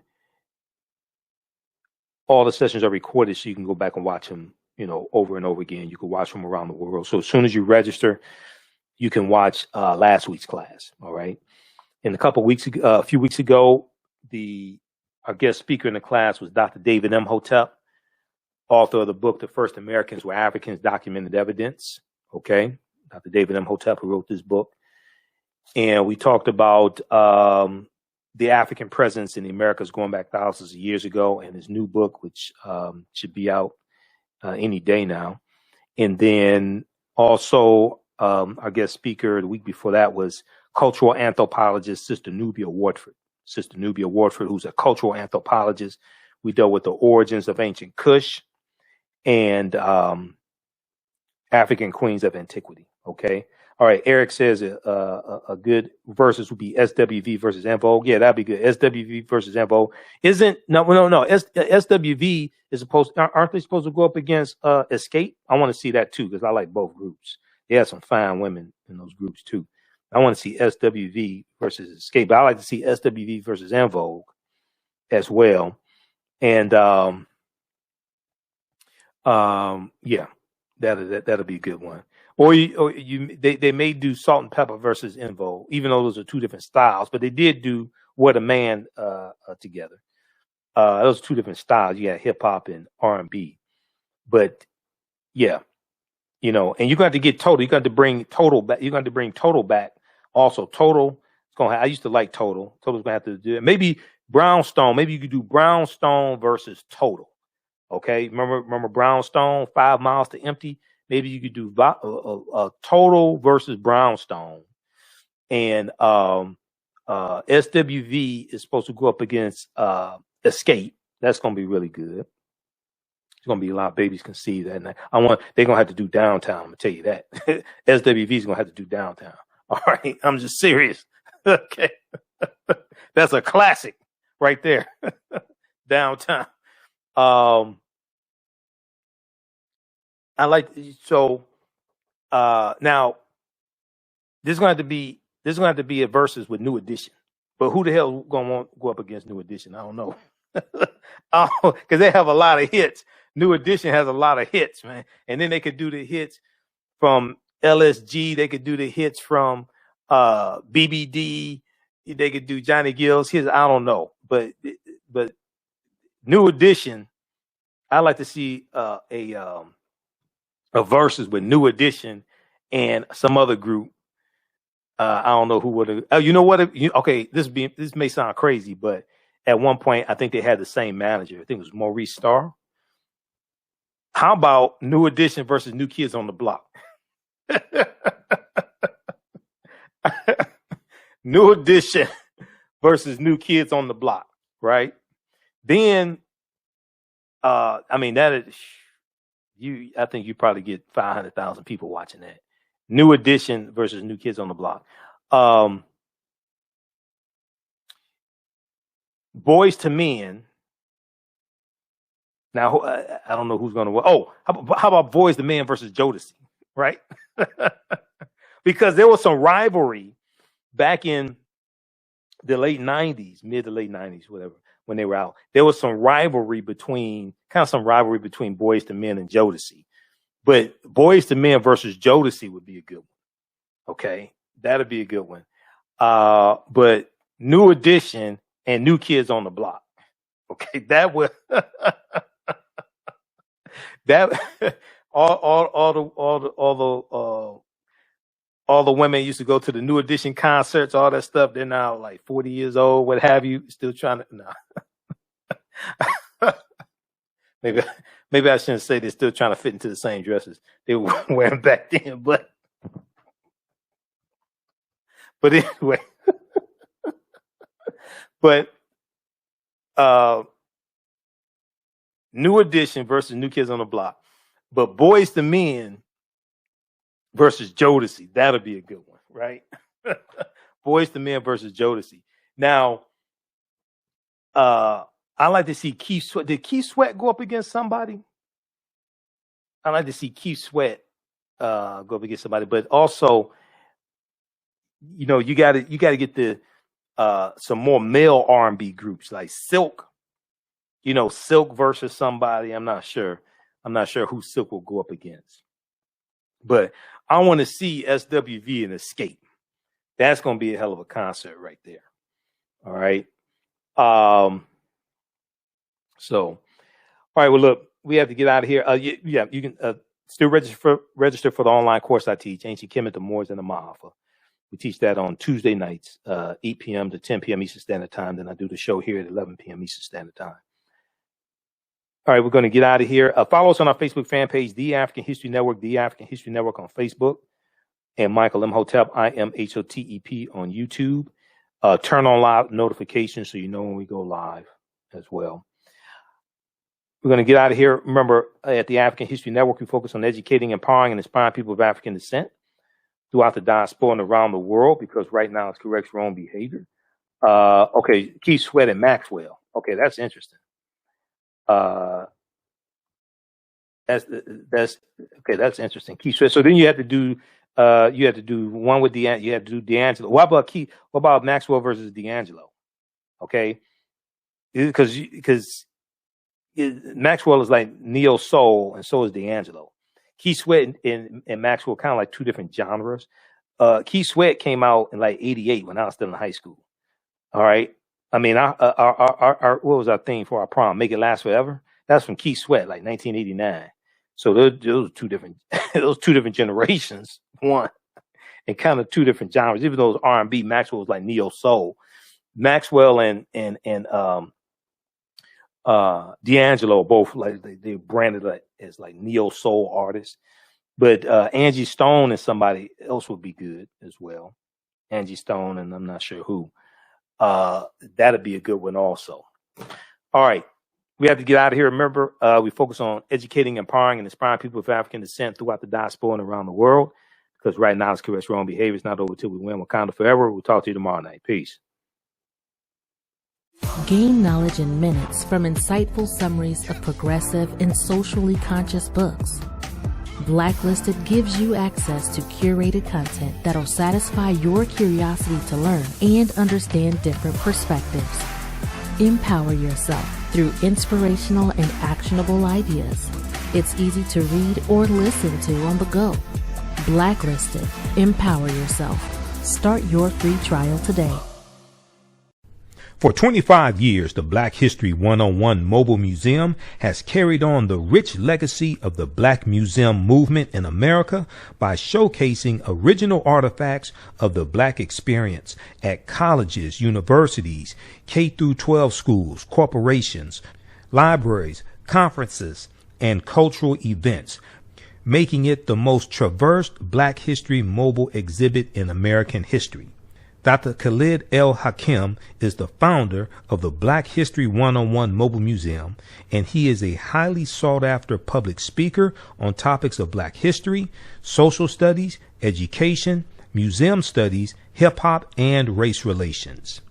All the sessions are recorded, so you can go back and watch them, over and over again. You can watch them around the world. So as soon as you register, you can watch last week's class. All right. And a few weeks ago, our guest speaker in the class was Dr. David Imhotep, author of the book, The First Americans Were Africans, Documented Evidence. Okay. Dr. David Imhotep, who wrote this book. And we talked about the African presence in the Americas going back thousands of years ago, and his new book, which should be out any day now. And then also our guest speaker the week before that was cultural anthropologist Sister Nubia Wardford. Sister Nubia Wardford, who's a cultural anthropologist. We dealt with the origins of ancient Kush and African queens of antiquity. Okay. All right. Eric says a good versus would be SWV versus En Vogue. Yeah, that'd be good. SWV versus En Vogue no. SWV is aren't they supposed to go up against Escape? I want to see that too, because I like both groups. They have some fine women in those groups too. I want to see SWV versus Escape, but I like to see SWV versus En Vogue as well. And yeah, that'll be a good one. Or they may do Salt and Pepper versus En Vogue, even though those are two different styles. But they did do What a Man together. Those are two different styles. You got hip hop and R&B. But yeah, and you got to get Total. You got to bring Total back. You got to bring Total back. Also, Total. I used to like Total. Total's gonna have to do it. Maybe Brownstone. Maybe you could do Brownstone versus Total. Okay, remember Brownstone, 5 Miles to Empty. Maybe you could do Total versus Brownstone, and SWV is supposed to go up against Escape. That's gonna be really good. There's gonna be a lot of babies conceived that night. They're gonna have to do Downtown. I'm gonna tell you that. SWV is gonna have to do Downtown. All right, I'm just serious. Okay, that's a classic right there. Downtown. I like, so Now this is going to be a Verzuz with New Edition. But who the hell gonna want to go up against New Edition? I don't know. Because they have a lot of hits. New Edition has a lot of hits, man. And then they could do the hits from LSG. They could do the hits from BBD. They could do Johnny Gill's hits. I don't know. But New Edition, I like to see a Verzuz with New Edition and some other group. I don't know who would have. Oh, you know what? Okay, this may sound crazy, but at one point I think they had the same manager. I think it was Maurice Starr. How about New Edition versus New Kids on the Block? New Edition versus New Kids on the Block, right? Then, I mean that is I think you probably get 500,000 people watching that. New Edition versus New Kids on the Block. Boys to Men. Now, I don't know who's going to win. Oh, how about Boys to Men versus Jodeci, right? Because there was some rivalry back in the late 90s, mid to late 90s, whatever, when they were out. There was some rivalry between Boys to Men and Jodeci. But Boys to Men versus Jodeci would be a good one. Okay, that'd be a good one. But New Edition and New Kids on the Block. Okay, that would that all the women used to go to the New Edition concerts, all that stuff. They're now like 40 years old, what have you, still trying to Maybe I shouldn't say they're still trying to fit into the same dresses they were wearing back then, but anyway. But New Edition versus New Kids on the Block. But Boys to Men versus Jodeci. That'll be a good one, right? Boys to Men versus Jodeci. Now, I like to see Keith Sweat. Did Keith Sweat go up against somebody? I like to see Keith Sweat go up against somebody, but also, you know, you gotta get the some more male R&B groups like Silk. You know, Silk versus somebody. I'm not sure who Silk will go up against. But I want to see SWV and Escape. That's going to be a hell of a concert right there. All right. So, all right. Well, look, we have to get out of here. You can still register for the online course I teach, Ancient Kemet, the Moors, and the Mahafa. We teach that on Tuesday nights, 8 p.m. to 10 p.m. Eastern Standard Time. Then I do the show here at 11 p.m. Eastern Standard Time. All right, we're going to get out of here. Follow us on our Facebook fan page, The African History Network, The African History Network on Facebook, and Michael Imhotep, IMHOTEP on YouTube. Turn on live notifications so you know when we go live as well. We're going to get out of here. Remember, at the African History Network, we focus on educating, empowering, and inspiring people of African descent throughout the diaspora and around the world, because right now it's corrects wrong behavior. Okay, Keith Sweat and Maxwell. Okay, that's interesting. That's interesting. Keith Sweat. So then you have to do one with you have to do D'Angelo. What about Maxwell versus D'Angelo? Okay, because Maxwell is like neo soul, and so is D'Angelo. Keith Sweat and Maxwell kind of like two different genres. Keith Sweat came out in like '88 when I was still in high school. All right. I mean, our what was our theme for our prom? Make It Last Forever. That's from Keith Sweat, like 1989. So those two different generations. One, and kind of two different genres. Even though it was R&B, Maxwell was like neo soul. Maxwell and D'Angelo both like they branded as like neo soul artists. But Angie Stone and somebody else would be good as well. Angie Stone, and I'm not sure who. That'd be a good one also. All right. We have to get out of here. Remember, we focus on educating, empowering, and inspiring people of African descent throughout the diaspora and around the world, because right now it's correct wrong behavior. It's not over till we win. Wakanda forever. We'll talk to you tomorrow night. Peace. Gain knowledge in minutes from insightful summaries of progressive and socially conscious books. Blacklisted gives you access to curated content that'll satisfy your curiosity to learn and understand different perspectives. Empower yourself through inspirational and actionable ideas. It's easy to read or listen to on the go. Blacklisted. Empower yourself. Start your free trial today. For 25 years, the Black History 101 Mobile Museum has carried on the rich legacy of the Black Museum movement in America by showcasing original artifacts of the Black experience at colleges, universities, K-12 schools, corporations, libraries, conferences, and cultural events, making it the most traversed Black History mobile exhibit in American history. Dr. Khalid El-Hakim is the founder of the Black History 101 Mobile Museum, and he is a highly sought-after public speaker on topics of Black history, social studies, education, museum studies, hip-hop, and race relations.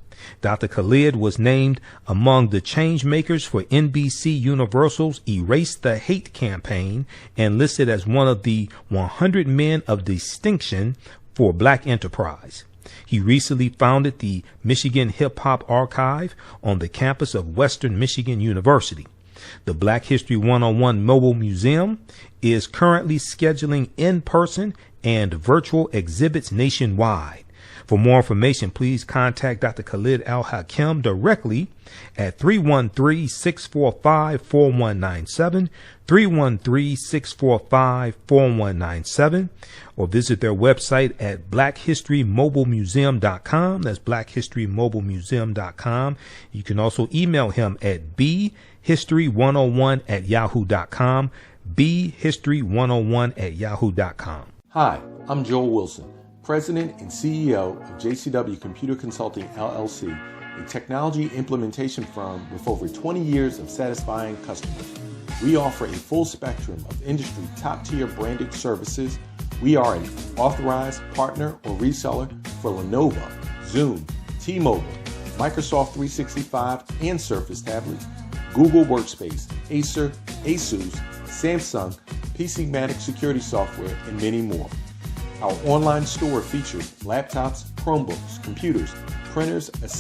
Dr. Khalid was named among the change makers for NBC Universal's Erase the Hate campaign and listed as one of the 100 men of distinction for Black enterprise. He recently founded the Michigan Hip Hop Archive on the campus of Western Michigan University. The Black History 101 Mobile Museum is currently scheduling in-person and virtual exhibits nationwide. For more information, please contact Dr. Khalid El-Hakim directly at 313-645-4197, 313-645-4197, or visit their website at blackhistorymobilemuseum.com. That's blackhistorymobilemuseum.com. You can also email him at bhistory101@yahoo.com, bhistory101@yahoo.com. Hi, I'm Joel Wilson, President and CEO of JCW Computer Consulting, LLC, a technology implementation firm with over 20 years of satisfying customers. We offer a full spectrum of industry top-tier branded services. We are an authorized partner or reseller for Lenovo, Zoom, T-Mobile, Microsoft 365 and Surface tablets, Google Workspace, Acer, Asus, Samsung, PCmatic security software, and many more. Our online store features laptops, Chromebooks, computers, printers,